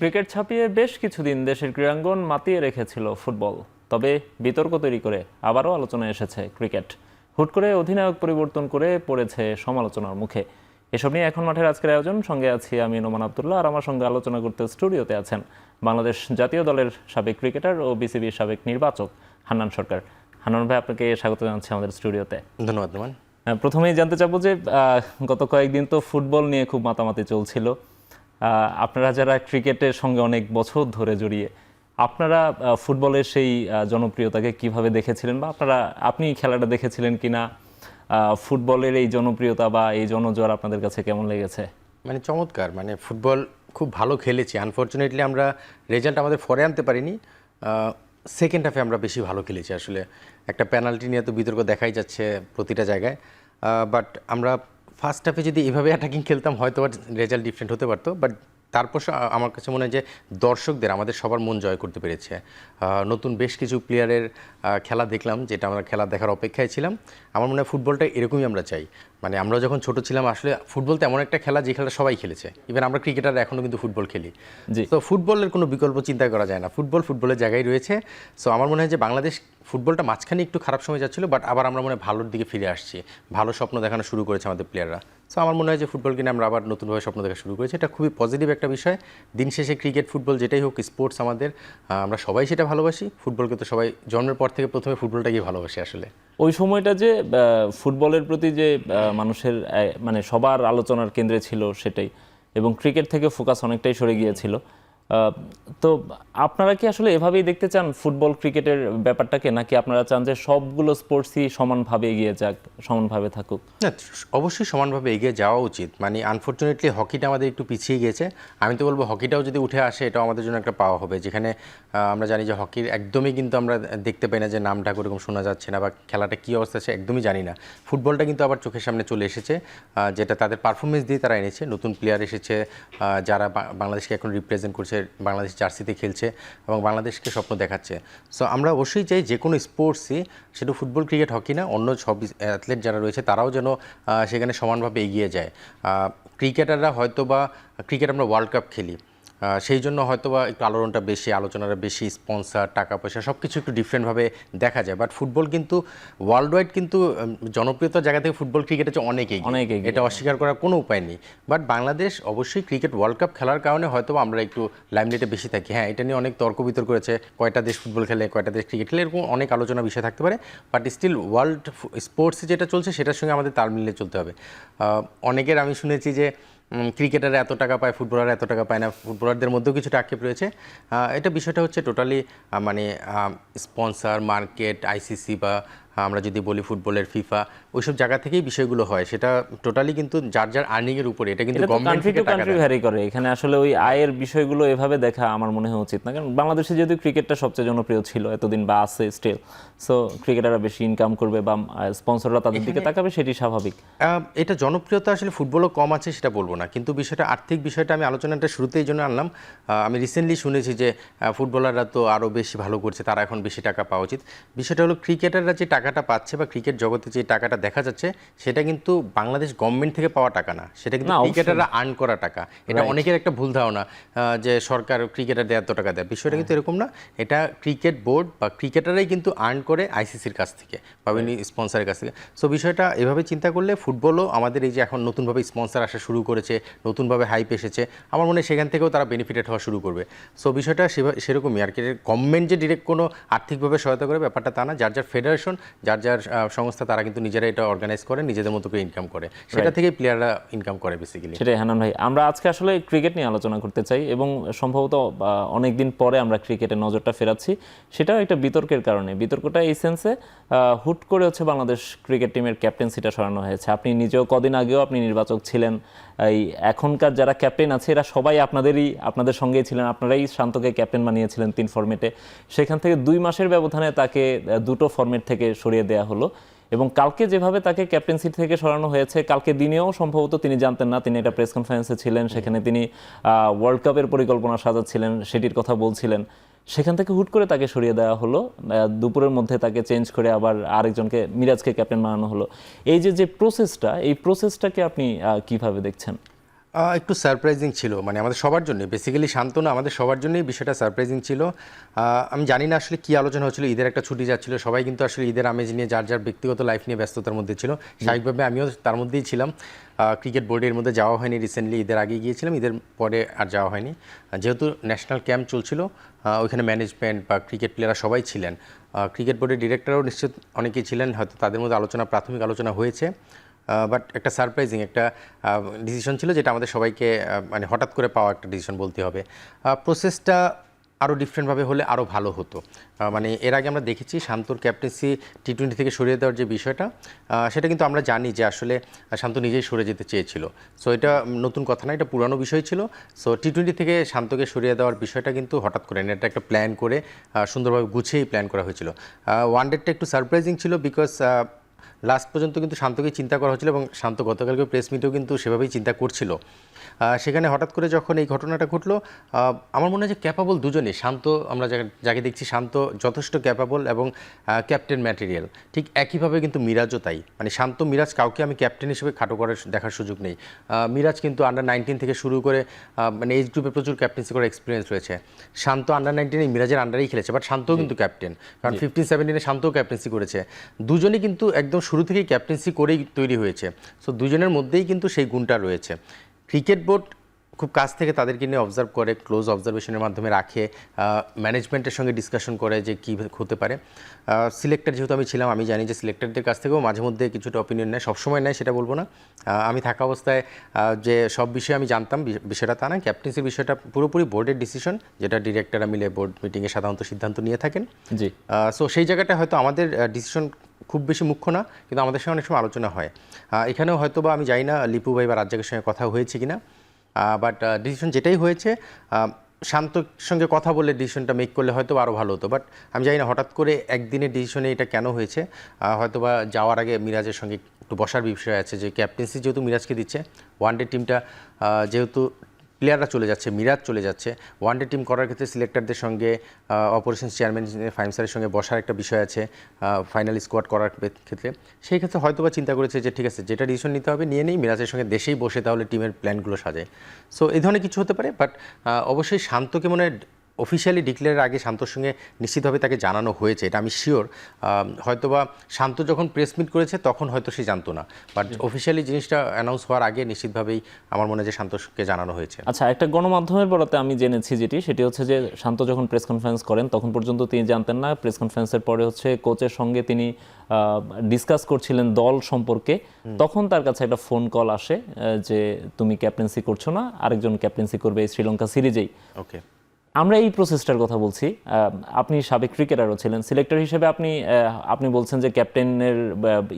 Cricket ছাপিয়ে বেশ কিছুদিন দেশের ক্রীড়াঙ্গন মাতিয়ে রেখেছিল ফুটবল। তবে বিতর্ক তৈরি করে আবারও আলোচনায় এসেছে ক্রিকেট। হুট করে অধিনায়ক পরিবর্তন করে পড়েছে সমালোচনার মুখে। এসব নিয়ে এখন মাঠের আজকের আয়োজন। সঙ্গে আছি আমি নোমান আবদুল্লাহ, আর আমার সঙ্গে আলোচনা করতে স্টুডিওতে আছেন বাংলাদেশ জাতীয় দলের সাবেক ক্রিকেটার ও বিসিবির সাবেক নির্বাচক হান্নান সরকার। হান্নান ভাই, আপনাকে স্বাগত জানাচ্ছি আমাদের স্টুডিওতে। ধন্যবাদ নোমান। প্রথমেই জানতে চাবো যে গত কয়েকদিন তো ফুটবল নিয়ে খুব মাতামাতি চলছিল। আপনারা যারা ক্রিকেটের সঙ্গে অনেক বছর ধরে জড়িয়ে, আপনারা ফুটবলের সেই জনপ্রিয়তাকে কিভাবে দেখেছিলেন, বা আপনি খেলাটা দেখেছিলেন কিনা? ফুটবলের এই জনপ্রিয়তা বা এই জনজোয়ার আপনাদের কাছে কেমন লেগেছে? মানে চমৎকার, মানে ফুটবল খুব ভালো খেলেছি। আনফর্চুনেটলি আমরা রেজাল্ট আমাদের ফরে আনতে পারিনি। সেকেন্ড হাফে আমরা বেশি ভালো খেলেছি। আসলে একটা পেনাল্টি নিয়ে তো বিতর্ক দেখাই যাচ্ছে প্রতিটা জায়গায়, বাট আমরা ফার্স্ট হাফে যদি এভাবে অ্যাটাকিং খেলতাম হয়তো রেজাল্ট ডিফারেন্ট হতে পারতো। বাট তারপর আমার কাছে মনে হয় যে দর্শকদের আমাদের সবার মন জয় করতে পেরেছে। নতুন বেশ কিছু প্লেয়ারের খেলা দেখলাম, যেটা আমরা খেলা দেখার অপেক্ষায় ছিলাম। আমার মনে হয় ফুটবলটা এরকমই আমরা চাই। মানে আমরা যখন ছোট ছিলাম, আসলে ফুটবল তো এমন একটা খেলা যে খেলাটা সবাই খেলেছে। ইভেন আমরা ক্রিকেটার এখনও কিন্তু ফুটবল খেলি। তো ফুটবলের কোনো বিকল্প চিন্তা করা যায় না, ফুটবলের জায়গায় রয়েছে। সো আমার মনে হয় যে বাংলাদেশ ফুটবলটা মাঝখানে একটু খারাপ সময় যাচ্ছিলো, বাট আবার আমরা মনে হয় ভালোর দিকে ফিরে আসছি। ভালো স্বপ্ন দেখানো শুরু করেছে আমাদের প্লেয়াররা। সো আমার মনে হয় যে ফুটবলকে নিয়ে আমরা আবার নতুনভাবে স্বপ্ন দেখা শুরু করেছি। এটা খুবই পজিটিভ একটা বিষয়। দিন শেষে ক্রিকেট, ফুটবল যেটাই হোক, স্পোর্টস আমাদের, আমরা সবাই সেটা ভালোবাসি। ফুটবলকে তো সবাই জন্মের পর থেকে প্রথমে ফুটবলটাকেই ভালোবাসে। আসলে ওই সময়টা যে ফুটবলের প্রতি যে মানুষের মানে সবার আলোচনার কেন্দ্রে ছিল সেটাই, এবং ক্রিকেট থেকে ফোকাস অনেকটাই সরে গিয়েছিল। তো আপনারা কি আসলে এভাবেই দেখতে চান ফুটবল ক্রিকেটের ব্যাপারটাকে, নাকি আপনারা চান যে সবগুলো স্পোর্টসই সমানভাবে এগিয়ে যাক, সমানভাবে থাকুক? না, অবশ্যই সমানভাবে এগিয়ে যাওয়া উচিত। মানে আনফর্চুনেটলি হকিটা আমাদের একটু পিছিয়ে গিয়েছে। আমি তো বলবো হকিটাও যদি উঠে আসে এটাও আমাদের জন্য একটা পাওয়া হবে, যেখানে আমরা জানি যে হকির একদমই কিন্তু আমরা দেখতে পাই না, যে নামটা এরকম শোনা যাচ্ছে না, বা খেলাটা কী অবস্থা আছে একদমই জানি না। ফুটবলটা কিন্তু আবার চোখের সামনে চলে এসেছে, যেটা তাদের পারফরমেন্স দিয়ে তারা এনেছে। নতুন প্লেয়ার এসেছে যারা বাংলাদেশকে এখন রিপ্রেজেন্ট করছে, বাংলাদেশ জার্সিতে খেলছে এবং বাংলাদেশকে স্বপ্ন দেখাচ্ছে। সো আমরা অবশ্যই চাই যে কোনো স্পোর্টসই, সেটা ফুটবল, ক্রিকেট, হকি না, অন্য সব অ্যাথলেট যারা রয়েছে তারাও যেন সেখানে সমানভাবে এগিয়ে যায়। ক্রিকেটাররা হয়তো বা ক্রিকেট আমরা ওয়ার্ল্ড কাপ খেলি, সেই জন্য হয়তো বা একটু আলোড়নটা বেশি, আলোচনাটা বেশি, স্পন্সার, টাকা পয়সা সব কিছু একটু ডিফারেন্টভাবে দেখা যায়। বাট ফুটবল কিন্তু ওয়ার্ল্ড ওয়াইড কিন্তু জনপ্রিয়তার জায়গা থেকে ফুটবল ক্রিকেট হচ্ছে অনেকেই, এটা অস্বীকার করার কোনো উপায় নেই। বাট বাংলাদেশ অবশ্যই ক্রিকেট ওয়ার্ল্ড কাপ খেলার কারণে হয়তো আমরা একটু লাইমলাইটে বেশি থাকি। হ্যাঁ, এটা নিয়ে অনেক তর্ক বিতর্ক করেছে, কয়টা দেশ ফুটবল খেলে, কয়টা দেশ ক্রিকেট খেলে, এরকম অনেক আলোচনা বিষয় থাকতে পারে। বাট স্টিল ওয়ার্ল্ড স্পোর্টসে যেটা চলছে সেটার সঙ্গে আমাদের তাল মিলিয়ে চলতে হবে। অনেকের আমি শুনেছি যে ক্রিকেটাররা এত টাকা পায়, ফুটবলাররা এত টাকা পায় না। ফুটবলারদের মধ্যেও কিছুটা আক্ষেপ রয়েছে। এটা বিষয়টা হচ্ছে টোটালি মানে স্পন্সার, মার্কেট, আইসিসি, বা আমরা যদি বলি ফুটবলের ফিফা, ওইসব জায়গা থেকেই বিষয়গুলো হয়। সেটা টোটালি কিন্তু যার যার আর্নিংয়ের উপরে, এটা কিন্তু গভর্নমেন্ট থেকে টাকা ভ্যারি করে। এখানে আসলে ওই আয়ের বিষয়গুলো এভাবে দেখা আমার মনে হয় উচিত না, কারণ বাংলাদেশে যেহেতু ক্রিকেটটা সবচেয়ে জনপ্রিয় ছিল এতদিন বা আছে স্টিল, সো ক্রিকেটাররা বেশি ইনকাম করবে বা স্পন্সররা তাদের দিকে তাকাবে, সেটি স্বাভাবিক। এটা জনপ্রিয়তা আসলে ফুটবলও কম আছে সেটা বলবো না, কিন্তু বিষয়টা আর্থিক বিষয়টা আমি আলোচনাটা শুরুতেই জন্য আনলাম। আমি রিসেন্টলি শুনেছি যে ফুটবলাররা তো আরও বেশি ভালো করছে, তারা এখন বেশি টাকা পাওয়া উচিত। বিষয়টা হলো ক্রিকেটাররা যে টাকাটা পাচ্ছে বা ক্রিকেট জগতে যে টাকাটা দেখা যাচ্ছে, সেটা কিন্তু বাংলাদেশ গভর্নমেন্ট থেকে পাওয়া টাকা না, সেটা কিন্তু ক্রিকেটাররা আর্ন করা টাকা। এটা অনেকের একটা ভুল ধারণা যে সরকার ক্রিকেটারদের এত টাকা দেয়, বিষয়টা কিন্তু এরকম না। এটা ক্রিকেট বোর্ড বা ক্রিকেটাররাই কিন্তু আর্ন করে আইসিসির কাছ থেকে বা স্পন্সারের কাছ থেকে। সো বিষয়টা এভাবে চিন্তা করলে ফুটবলও আমাদের এই যে এখন নতুনভাবে স্পন্সার আসা শুরু করেছে, নতুনভাবে হাইপ এসেছে, আমার মনে হয় সেখান থেকেও তারা বেনিফিটেড হওয়া শুরু করবে। সো বিষয়টা সেরকমই আর কি। গভর্নমেন্ট যে ডিরেক্ট কোনো আর্থিকভাবে সহায়তা করে ব্যাপারটা তা না। যার যার ফেডারেশন, যার যার সংস্থা, তারা কিন্তু নিজেরা এটা অর্গানাইজ করে, নিজেদের মতো করে ইনকাম করে, সেটা থেকেই প্লেয়াররা ইনকাম করে বেসিক্যালি। সেটাই হান্নান ভাই, আমরা আজকে আসলে ক্রিকেট নিয়ে আলোচনা করতে চাই, এবং সম্ভবত অনেকদিন পরে আমরা ক্রিকেটের নজরটা ফেরাচ্ছি। সেটাও একটা বিতর্কের কারণে। বিতর্কটা এই সেন্সে, হুট করে হচ্ছে বাংলাদেশ ক্রিকেট টিমের ক্যাপ্টেন্সিটা সরানো হয়েছে। আপনি নিজেও কদিন আগেও আপনি নির্বাচক ছিলেন। এই এখনকার যারা ক্যাপ্টেন আছে এরা সবাই আপনাদের সঙ্গেই ছিলেন, আপনারাই শান্তকে ক্যাপ্টেন বানিয়েছিলেন 3 ফরম্যাটে। সেখান থেকে 2 মাসের ব্যবধানে তাকে 2টো ফরম্যাট থেকে সরিয়ে দেওয়া হলো, এবং কালকে যেভাবে তাকে ক্যাপ্টেন্সি থেকে সরানো হয়েছে, কালকে দিনেও সম্ভবত তিনি জানতেন না, তিনি একটা প্রেস কনফারেন্সে ছিলেন, সেখানে তিনি ওয়ার্ল্ড কাপের পরিকল্পনা সাজাচ্ছিলেন, সেটির কথা বলছিলেন। সেখান থেকে হুট করে তাকে সরিয়ে দেওয়া হলো, দুপুরের মধ্যে তাকে চেঞ্জ করে আবার আরেকজনকে, মিরাজকে ক্যাপ্টেন বানানো হলো। এই যে প্রসেসটা, এই প্রসেসটাকে আপনি কিভাবে দেখছেন? একটু সারপ্রাইজিং ছিল, মানে আমাদের সবার জন্য, বেসিক্যালি শান্ত না, আমাদের সবার জন্যই বিষয়টা সারপ্রাইজিং ছিল। আমি জানি না আসলে কী আলোচনা হচ্ছিল, ঈদের একটা ছুটি যাচ্ছিল, সবাই কিন্তু আসলে ঈদের আমেজ নিয়ে যার যার ব্যক্তিগত লাইফ নিয়ে ব্যস্ততার মধ্যে ছিল। স্বাভাবিকভাবে আমিও তার মধ্যেই ছিলাম। ক্রিকেট বোর্ডের মধ্যে যাওয়া হয়নি, রিসেন্টলি ঈদের আগে গিয়েছিলাম, ঈদের পরে আর যাওয়া হয়নি। যেহেতু ন্যাশনাল ক্যাম্প চলছিল, ওইখানে ম্যানেজমেন্ট বা ক্রিকেট প্লেয়াররা সবাই ছিলেন, ক্রিকেট বোর্ডের ডিরেক্টরও নিশ্চিত অনেকেই ছিলেন, হয়তো তাদের মধ্যে প্রাথমিক আলোচনা হয়েছে। বাট একটা সারপ্রাইজিং একটা ডিসিশন ছিল, যেটা আমাদের সবাইকে মানে হঠাৎ করে পাওয়া একটা ডিসিশন বলতে হবে। প্রসেসটা আরও ডিফারেন্টভাবে হলে আরও ভালো হতো। মানে এর আগে আমরা দেখেছি শান্তর ক্যাপ্টেন্সি T20 থেকে সরিয়ে দেওয়ার যে বিষয়টা, সেটা কিন্তু আমরা জানি যে আসলে শান্ত নিজেই সরে যেতে চেয়েছিল। সো এটা নতুন কথা না, এটা পুরানো বিষয় ছিল। সো T20 থেকে শান্তকে সরিয়ে দেওয়ার বিষয়টা কিন্তু হঠাৎ করে না, এটা একটা প্ল্যান করে সুন্দরভাবে গুছিয়েই প্ল্যান করা হয়েছিল। ওয়ান ডেটা একটু সারপ্রাইজিং ছিল, বিকজ লাস্ট পর্যন্ত কিন্তু শান্তকে চিন্তা করা হচ্ছিল এবং শান্ত গতকালকে প্রেস মিটেও কিন্তু সেভাবেই চিন্তা করছিল। সেখানে হঠাৎ করে যখন এই ঘটনাটা ঘটলো, আমার মনে হয় যে ক্যাপাবল দুজনেই, শান্ত আমরা যাকে দেখছি শান্ত যথেষ্ট ক্যাপাবল এবং ক্যাপ্টেন ম্যাটেরিয়াল, ঠিক একইভাবে কিন্তু মিরাজও তাই। মানে শান্ত মিরাজ কাউকে আমি ক্যাপ্টেন হিসেবে খাটো করে দেখার সুযোগ নেই। মিরাজ কিন্তু আন্ডার-19 থেকে শুরু করে মানে এইজ গ্রুপে প্রচুর ক্যাপ্টেন্সি করার এক্সপিরিয়েন্স রয়েছে। শান্ত আন্ডার-19 মিরাজের আন্ডারেই খেলেছে, বাট শান্তও কিন্তু ক্যাপ্টেন, কারণ 15-17 শান্তও ক্যাপ্টেন্সি করেছে। দুজনেই কিন্তু একদম শুরু থেকেই ক্যাপ্টেন্সি করেই তৈরি হয়েছে। সো দুজনের মধ্যেই কিন্তু সেই গুণটা রয়েছে। ক্রিকেট বোর্ড খুব কাছ থেকে তাদেরকে নিয়ে অবজার্ভ করে, ক্লোজ অবজারভেশনের মাধ্যমে রাখে, ম্যানেজমেন্টের সঙ্গে ডিসকাশন করে যে কী হতে পারে। সিলেক্টর যেহেতু আমি ছিলাম, আমি জানি যে সিলেক্টরদের কাছ থেকেও মাঝে মধ্যে কিছুটা অপিনিয়ন নেয়, সবসময় নেয় সেটা বলবো না। আমি থাকা অবস্থায় যে সব বিষয়ে আমি জানতাম বিষয়টা তা না, ক্যাপ্টেন্সির বিষয়টা পুরোপুরি বোর্ডের ডিসিশন, যেটা ডিরেক্টররা মিলে বোর্ড মিটিংয়ে সাধারণত সিদ্ধান্ত নিয়ে থাকেন। জি। সো সেই জায়গাটা হয়তো আমাদের ডিসিশন খুব বেশি মুখ্য না, কিন্তু আমাদের সঙ্গে অনেক সময় আলোচনা হয়। এখানেও হয়তো বা আমি জানি না লিপু ভাই বা রাজ্জাকের সঙ্গে কথা হয়েছে কিনা, বাট ডিসিশন যেটাই হয়েছে, শান্তর সঙ্গে কথা বলে ডিসিশনটা মেক করলে হয়তো আরও ভালো হতো। বাট আমি জানি না হঠাৎ করে একদিনের ডিসিশনে এটা কেন হয়েছে। হয়তো বা যাওয়ার আগে মিরাজের সঙ্গে একটু বসার বিষয় আছে, যে ক্যাপ্টেন্সি যেহেতু মিরাজকে দিচ্ছে, ওয়ানডে টিমটা যেহেতু প্লেয়াররা চলে যাচ্ছে, মিরাজ চলে যাচ্ছে, ওয়ানডে টিম করার ক্ষেত্রে সিলেক্টরদের সঙ্গে অপারেশনস চেয়ারম্যান ফাহিম স্যারের সঙ্গে বসার একটা বিষয় আছে ফাইনাল স্কোয়াড করার ক্ষেত্রে। সেই ক্ষেত্রে হয়তো বা চিন্তা করেছে যে ঠিক আছে, যেটা ডিসিশন নিতে হবে নিয়ে নেই, মিরাজের সঙ্গে দেশেই বসে তাহলে টিমের প্ল্যানগুলো সাজায়। সো এই ধরনের কিছু হতে পারে। বাট অবশ্যই শান্তকে মনে হয় অফিসিয়ালি ডিক্লেয়ারের আগে শান্তর সঙ্গে নিশ্চিতভাবে তাকে জানানো হয়েছে, এটা আমি শিওর। হয়তোবা শান্ত যখন প্রেস মিট করেছে তখন হয়তো সে জানতো না, বাট অফিসিয়ালি জিনিসটা অ্যানাউন্স হওয়ার আগে নিশ্চিতভাবেই আমার মনে হয় যে শান্তকে জানানো হয়েছে। আচ্ছা, একটা গণমাধ্যমের বরাতে আমি জেনেছি সেটি হচ্ছে যে শান্ত যখন প্রেস কনফারেন্স করেন তখন পর্যন্ত তিনি জানতেন না। প্রেস কনফারেন্সের পরে হচ্ছে কোচের সঙ্গে তিনি ডিসকাস করছিলেন দল সম্পর্কে, তখন তার কাছে একটা ফোন কল আসে যে তুমি ক্যাপ্টেন্সি করছো না, আরেকজন ক্যাপ্টেন্সি করবে এই শ্রীলঙ্কা সিরিজেই। ওকে, আমরা এই প্রসেসটার কথা বলছি। আপনি সাবেক ক্রিকেটারও ছিলেন, সিলেক্টর হিসেবে আপনি বলছেন যে ক্যাপ্টেনের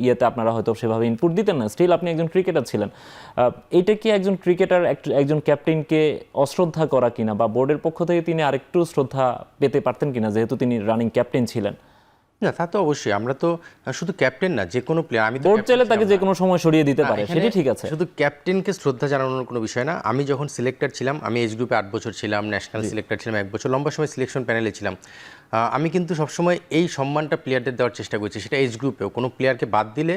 ইয়েতে আপনারা হয়তো সেভাবে ইনপুট দিতেন না, স্টিল আপনি একজন ক্রিকেটার ছিলেন। এটা কি একজন ক্রিকেটার একজন ক্যাপ্টেনকে অশ্রদ্ধা করা কিনা, বা বোর্ডের পক্ষ থেকে তিনি আরেকটু শ্রদ্ধা পেতে পারতেন কিনা, যেহেতু তিনি রানিং ক্যাপ্টেন ছিলেন? না, তা তো অবশ্যই। আমরা তো শুধু ক্যাপ্টেন না, যে কোনো প্লেয়ার, আমি বোর্ড চাইলে তাকে যে কোনো সময় সরিয়ে দিতে পারে, সেটি ঠিক আছে। শুধু ক্যাপ্টেনকে শ্রদ্ধা জানানোর কোনো বিষয় না। আমি যখন সিলেক্টর ছিলাম, আমি এজ গ্রুপে 8 বছর ছিলাম, ন্যাশনাল সিলেক্টর ছিলাম 1 বছর, লম্বা সময় সিলেকশন প্যানেলে ছিলাম। আমি কিন্তু সবসময় এই সম্মানটা প্লেয়ারদের দেওয়ার চেষ্টা করছি, সেটা এজ গ্রুপেও। কোনো প্লেয়ারকে বাদ দিলে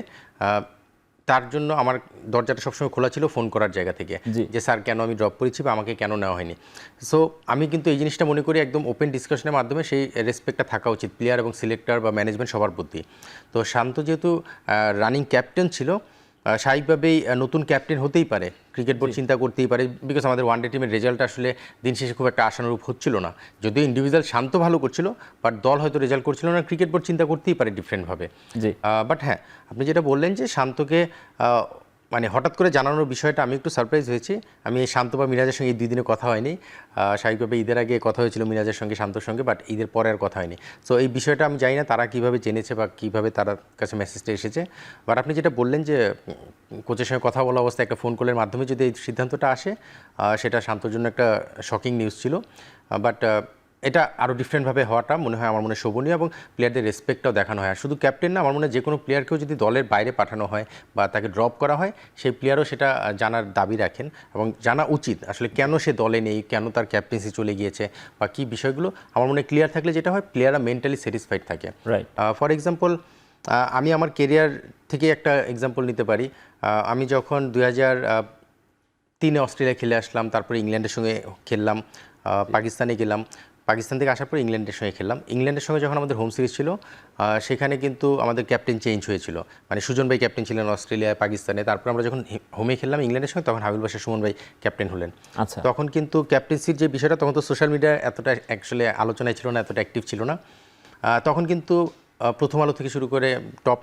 তার জন্য আমার দরজাটা সবসময় খোলা ছিল ফোন করার জায়গা থেকে, যে স্যার কেন আমি ড্রপ করেছি বা আমাকে কেন নেওয়া হয়নি। সো আমি কিন্তু এই জিনিসটা মনে করি একদম ওপেন ডিসকাশনের মাধ্যমে সেই রেসপেক্টটা থাকা উচিত প্লেয়ার এবং সিলেক্টর বা ম্যানেজমেন্ট সবার প্রতি। তো শান্ত যেহেতু রানিং ক্যাপ্টেন ছিল, স্বাভাবিকভাবেই নতুন ক্যাপ্টেন হতেই পারে, ক্রিকেট বোর্ড চিন্তা করতেই পারে, বিকজ আমাদের ওয়ানডে টিমের রেজাল্ট আসলে দিন শেষে খুব একটা আশানুরূপ হচ্ছিল না। যদিও ইন্ডিভিজুয়াল শান্ত ভালো করছিল, বাট দল হয়তো রেজাল্ট করছিল না, ক্রিকেট বোর্ড চিন্তা করতেই পারে ডিফারেন্টভাবে। বাট হ্যাঁ, আপনি যেটা বললেন যে শান্তকে মানে হঠাৎ করে জানানোর বিষয়টা, আমি একটু সারপ্রাইজ হয়েছি। আমি এই শান্ত বা মিরাজের সঙ্গে এই 2 দিনে কথা হয়নি। স্বাভাবিকভাবে ঈদের আগে কথা হয়েছিল মিরাজের সঙ্গে, শান্তর সঙ্গে, বাট ঈদের পরে আর কথা হয়নি। সো এই বিষয়টা আমি জানি না তারা কীভাবে জেনেছে বা কীভাবে তার কাছে মেসেজটা এসেছে। বাট আপনি যেটা বললেন যে কোচের সঙ্গে কথা বলা অবস্থায় একটা ফোন কলের মাধ্যমে যদি এই সিদ্ধান্তটা আসে, সেটা শান্তর জন্য একটা শকিং নিউজ ছিল। বাট এটা আরও ডিফারেন্টভাবে হওয়াটা মনে হয় আমার মনে হয় শোভনীয়, এবং প্লেয়ারদের রেসপেক্টটাও দেখানো হয়। আর শুধু ক্যাপ্টেন না, আমার মনে হয় যে কোনো প্লেয়ারকেও যদি দলের বাইরে পাঠানো হয় বা তাকে ড্রপ করা হয়, সেই প্লেয়ারও সেটা জানার দাবি রাখেন এবং জানা উচিত আসলে কেন সে দলে নেই, কেন তার ক্যাপ্টেন্সি চলে গিয়েছে বা কী বিষয়গুলো। আমার মনে হয় ক্লিয়ার থাকলে যেটা হয়, প্লেয়াররা মেন্টালি স্যাটিসফাইড থাকে। রাইট। ফর এক্সাম্পল, আমি আমার কেরিয়ার থেকে একটা এক্সাম্পল নিতে পারি। আমি যখন 2003-এ অস্ট্রেলিয়া খেলে আসলাম, তারপরে ইংল্যান্ডের সঙ্গে খেললাম, পাকিস্তানে গেলাম, পাকিস্তান থেকে আসার পর ইংল্যান্ডের সঙ্গে খেললাম। ইংল্যান্ডের সঙ্গে যখন আমাদের হোম সিরিজ ছিল, সেখানে কিন্তু আমাদের ক্যাপ্টেন চেঞ্জ হয়েছিল, মানে সুজন ভাই ক্যাপ্টেন ছিলেন অস্ট্রেলিয়ায়, পাকিস্তানে। তারপর আমরা যখন হোমে খেললাম ইংল্যান্ডের সঙ্গে, তখন হাবিবুল বাশার সুমন ভাই ক্যাপ্টেন হলেন। আচ্ছা। তখন কিন্তু ক্যাপ্টেন্সির যে বিষয়টা, তখন তো সোশ্যাল মিডিয়া এতটা অ্যাকচুয়ালি আলোচনায় ছিল না, এতটা অ্যাক্টিভ ছিল না। তখন কিন্তু প্রথম আলো থেকে শুরু করে টপ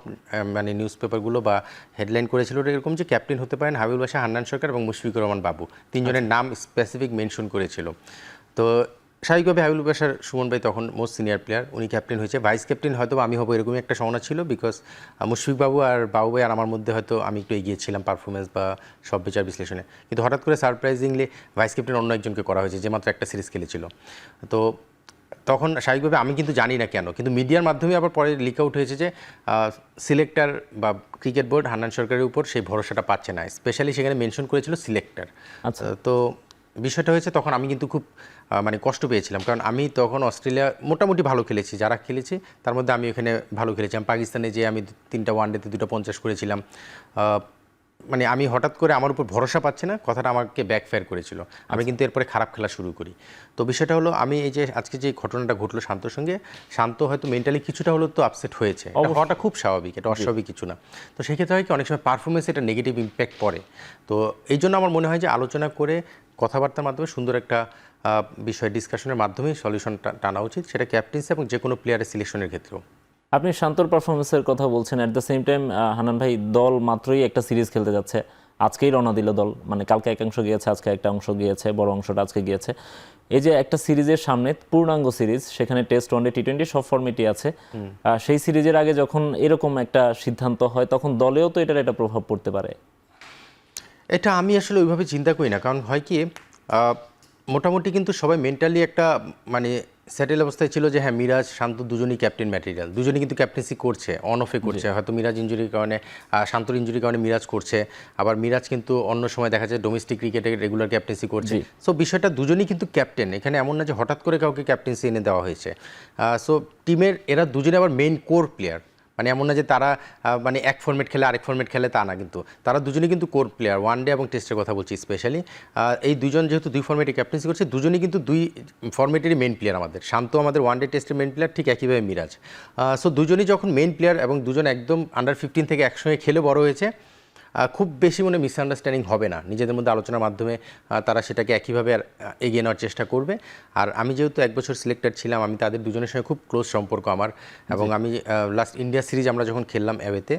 মানে নিউজ পেপারগুলো বা হেডলাইন করেছিল এরকম যে ক্যাপ্টেন হতে পারেন হাবিবুল বাশা, হান্নান সরকার এবং মুশফিকুর রহমান বাবু, তিনজনের নাম স্পেসিফিক মেনশন করেছিল। তো স্বাভাবিকভাবে হাবিবুল বাশার সুমন ভাই তখন মোস্ট সিনিয়র প্লেয়ার, উনি ক্যাপ্টেন হয়েছে। ভাইস ক্যাপ্টেন হয়তো আমি হবো এরকমই একটা সম্ভাবনা ছিল, বিকজ মুশফিক বাবু আর বাবু ভাই আর আমার মধ্যে হয়তো আমি একটু এগিয়েছিলাম পারফরমেন্স বা সব বিচার বিশ্লেষণে। কিন্তু হঠাৎ করে সারপ্রাইজিংলি ভাইস ক্যাপ্টেন অন্য একজনকে করা হয়েছে, যে মাত্র একটা সিরিজ খেলেছিল। তো তখন স্বাভাবিকভাবে আমি কিন্তু জানি না কেন, কিন্তু মিডিয়ার মাধ্যমে আবার পরে লিক আউট হয়েছে যে সিলেক্টর বা ক্রিকেট বোর্ড হান্নান সরকারের উপর সেই ভরসাটা পাচ্ছে না। স্পেশালি সেখানে মেনশন করেছিল সিলেক্টর। আচ্ছা। তো বিষয়টা হয়েছে, তখন আমি কিন্তু খুব মানে কষ্ট পেয়েছিলাম, কারণ আমি তখন অস্ট্রেলিয়া মোটামুটি ভালো খেলেছি, যারা খেলেছি তার মধ্যে আমি ওখানে ভালো খেলেছিলাম। পাকিস্তানে যে আমি 3টা ওয়ানডেতে 2টা 50 করেছিলাম। মানে আমি হঠাৎ করে আমার উপর ভরসা পাচ্ছে না, কথাটা আমাকে ব্যাকফায়ার করেছিল। আমি কিন্তু এরপরে খারাপ খেলা শুরু করি। তো বিষয়টা হলো, আমি এই যে আজকে যে ঘটনাটা ঘটলো শান্তর সঙ্গে, শান্ত হয়তো মেন্টালি কিছুটা হলো তো আপসেট হয়েছে, এটা হওয়াটা খুব স্বাভাবিক, এটা অস্বাভাবিক কিছু না। তো সেক্ষেত্রে হয় কি, অনেক সময় পারফরমেন্সে এটা নেগেটিভ ইম্প্যাক্ট পড়ে। তো এই জন্য আমার মনে হয় যে আলোচনা করে কথাবার্তার মাধ্যমে সুন্দর একটা বিষয় ডিসকাশনের মাধ্যমেই সলিউশন টানা উচিত, সেটা ক্যাপ্টেন্সি এবং যে কোনো প্লেয়ারের সিলেকশনের ক্ষেত্রেও। আপনি শান্তর পারফরমেন্সের কথা বলছেন, at the same time Hannan ভাই দল মাত্রই একটা সিরিজ খেলতে যাচ্ছে, আজকেই রওনা দিল দল, মানে কালকে এক অংশ গিয়েছে, আজকে একটা অংশ গিয়েছে, বড় অংশটা আজকে গিয়েছে। এই যে একটা সিরিজের সামনে পূর্ণাঙ্গ সিরিজ, সেখানে টেস্ট, ওয়ানডে, টি-20 সব ফর্মেটই আছে, সেই সিরিজের আগে যখন এরকম একটা সিদ্ধান্ত হয়, তখন দলেও তো এটার একটা প্রভাব পড়তে পারে। এটা আমি আসলে ওইভাবে চিন্তা করি না, কারণ হয় কি, মোটামুটি কিন্তু সবাই মেন্টালি একটা মানে সেটেল অবস্থায় ছিল যে হ্যাঁ, মিরাজ শান্ত দুজনই ক্যাপ্টেন ম্যাটেরিয়াল, দুজনই কিন্তু ক্যাপ্টেন্সি করছে, অন অফে করছে। হয়তো মিরাজ ইঞ্জুরির কারণে, শান্তর ইঞ্জুরির কারণে মিরাজ করছে, আবার মিরাজ কিন্তু অন্য সময় দেখা যায় ডোমেস্টিক ক্রিকেটে রেগুলার ক্যাপ্টেন্সি করছে। সো বিষয়টা দুজনই কিন্তু ক্যাপ্টেন, এখানে এমন না যে হঠাৎ করে কাউকে ক্যাপ্টেন্সি এনে দেওয়া হয়েছে। সো টিমের এরা দুজনে আবার মেইন কোর প্লেয়ার, মানে এমন না যে তারা মানে এক ফরম্যাট খেলে আরেক ফরম্যাট খেলে, তা না, কিন্তু তারা দুজনেই কিন্তু কোর প্লেয়ার, ওয়ানডে এবং টেস্টের কথা বলছি স্পেশালি। এই দুজন যেহেতু 2 ফরম্যাটে ক্যাপ্টেন্সি করছে, দুজনেই কিন্তু 2 ফরম্যাটেরই মেইন প্লেয়ার। আমাদের শান্ত আমাদের ওয়ানডে টেস্টের মেইন প্লেয়ার, ঠিক একইভাবে মিরাজ। সো দুজনই যখন মেইন প্লেয়ার এবং দুজন একদম আন্ডার 15 থেকে একসঙ্গে খেলে বড় হয়েছে, খুব বেশি মনে মিসআন্ডারস্ট্যান্ডিং হবে না, নিজেদের মধ্যে আলোচনার মাধ্যমে তারা সেটাকে একইভাবে এগিয়ে নেওয়ার চেষ্টা করবে। আর আমি যেহেতু 1 বছর সিলেক্টেড ছিলাম, আমি তাদের দুজনের সঙ্গে খুব ক্লোজ সম্পর্ক আমার, এবং আমি লাস্ট ইন্ডিয়া সিরিজ আমরা যখন খেললাম অ্যাওয়েতে,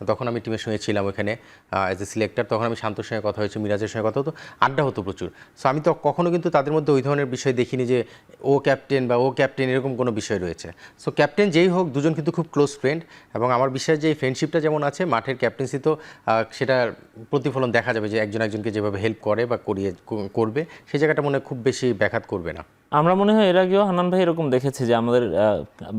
তখন আমি টিমের সঙ্গে ছিলাম ওখানে অ্যাজ এ সিলেক্টর। তখন আমি শান্তর সঙ্গে কথা হয়েছে, মিরাজের সঙ্গে কথা হতো, আড্ডা হতো প্রচুর। সো আমি তো কখনো কিন্তু তাদের মধ্যে ওই ধরনের বিষয় দেখিনি যে ও ক্যাপ্টেন বা ও ক্যাপ্টেন, এরকম কোনো বিষয় রয়েছে। সো ক্যাপ্টেন যেই হোক, দুজন কিন্তু খুব ক্লোজ ফ্রেন্ড, এবং আমার বিশ্বাস যে এই ফ্রেন্ডশিপটা যেমন আছে, মাঠের ক্যাপ্টেন্সি তো সেটার প্রতিফলন দেখা যাবে, যে একজন একজনকে যেভাবে হেল্প করে বা করবে, সেই জায়গাটা মনে হয় খুব বেশি ব্যাঘাত করবে না। আমরা মনে হয় এর আগেও হান্নান ভাই এরকম দেখেছি যে আমাদের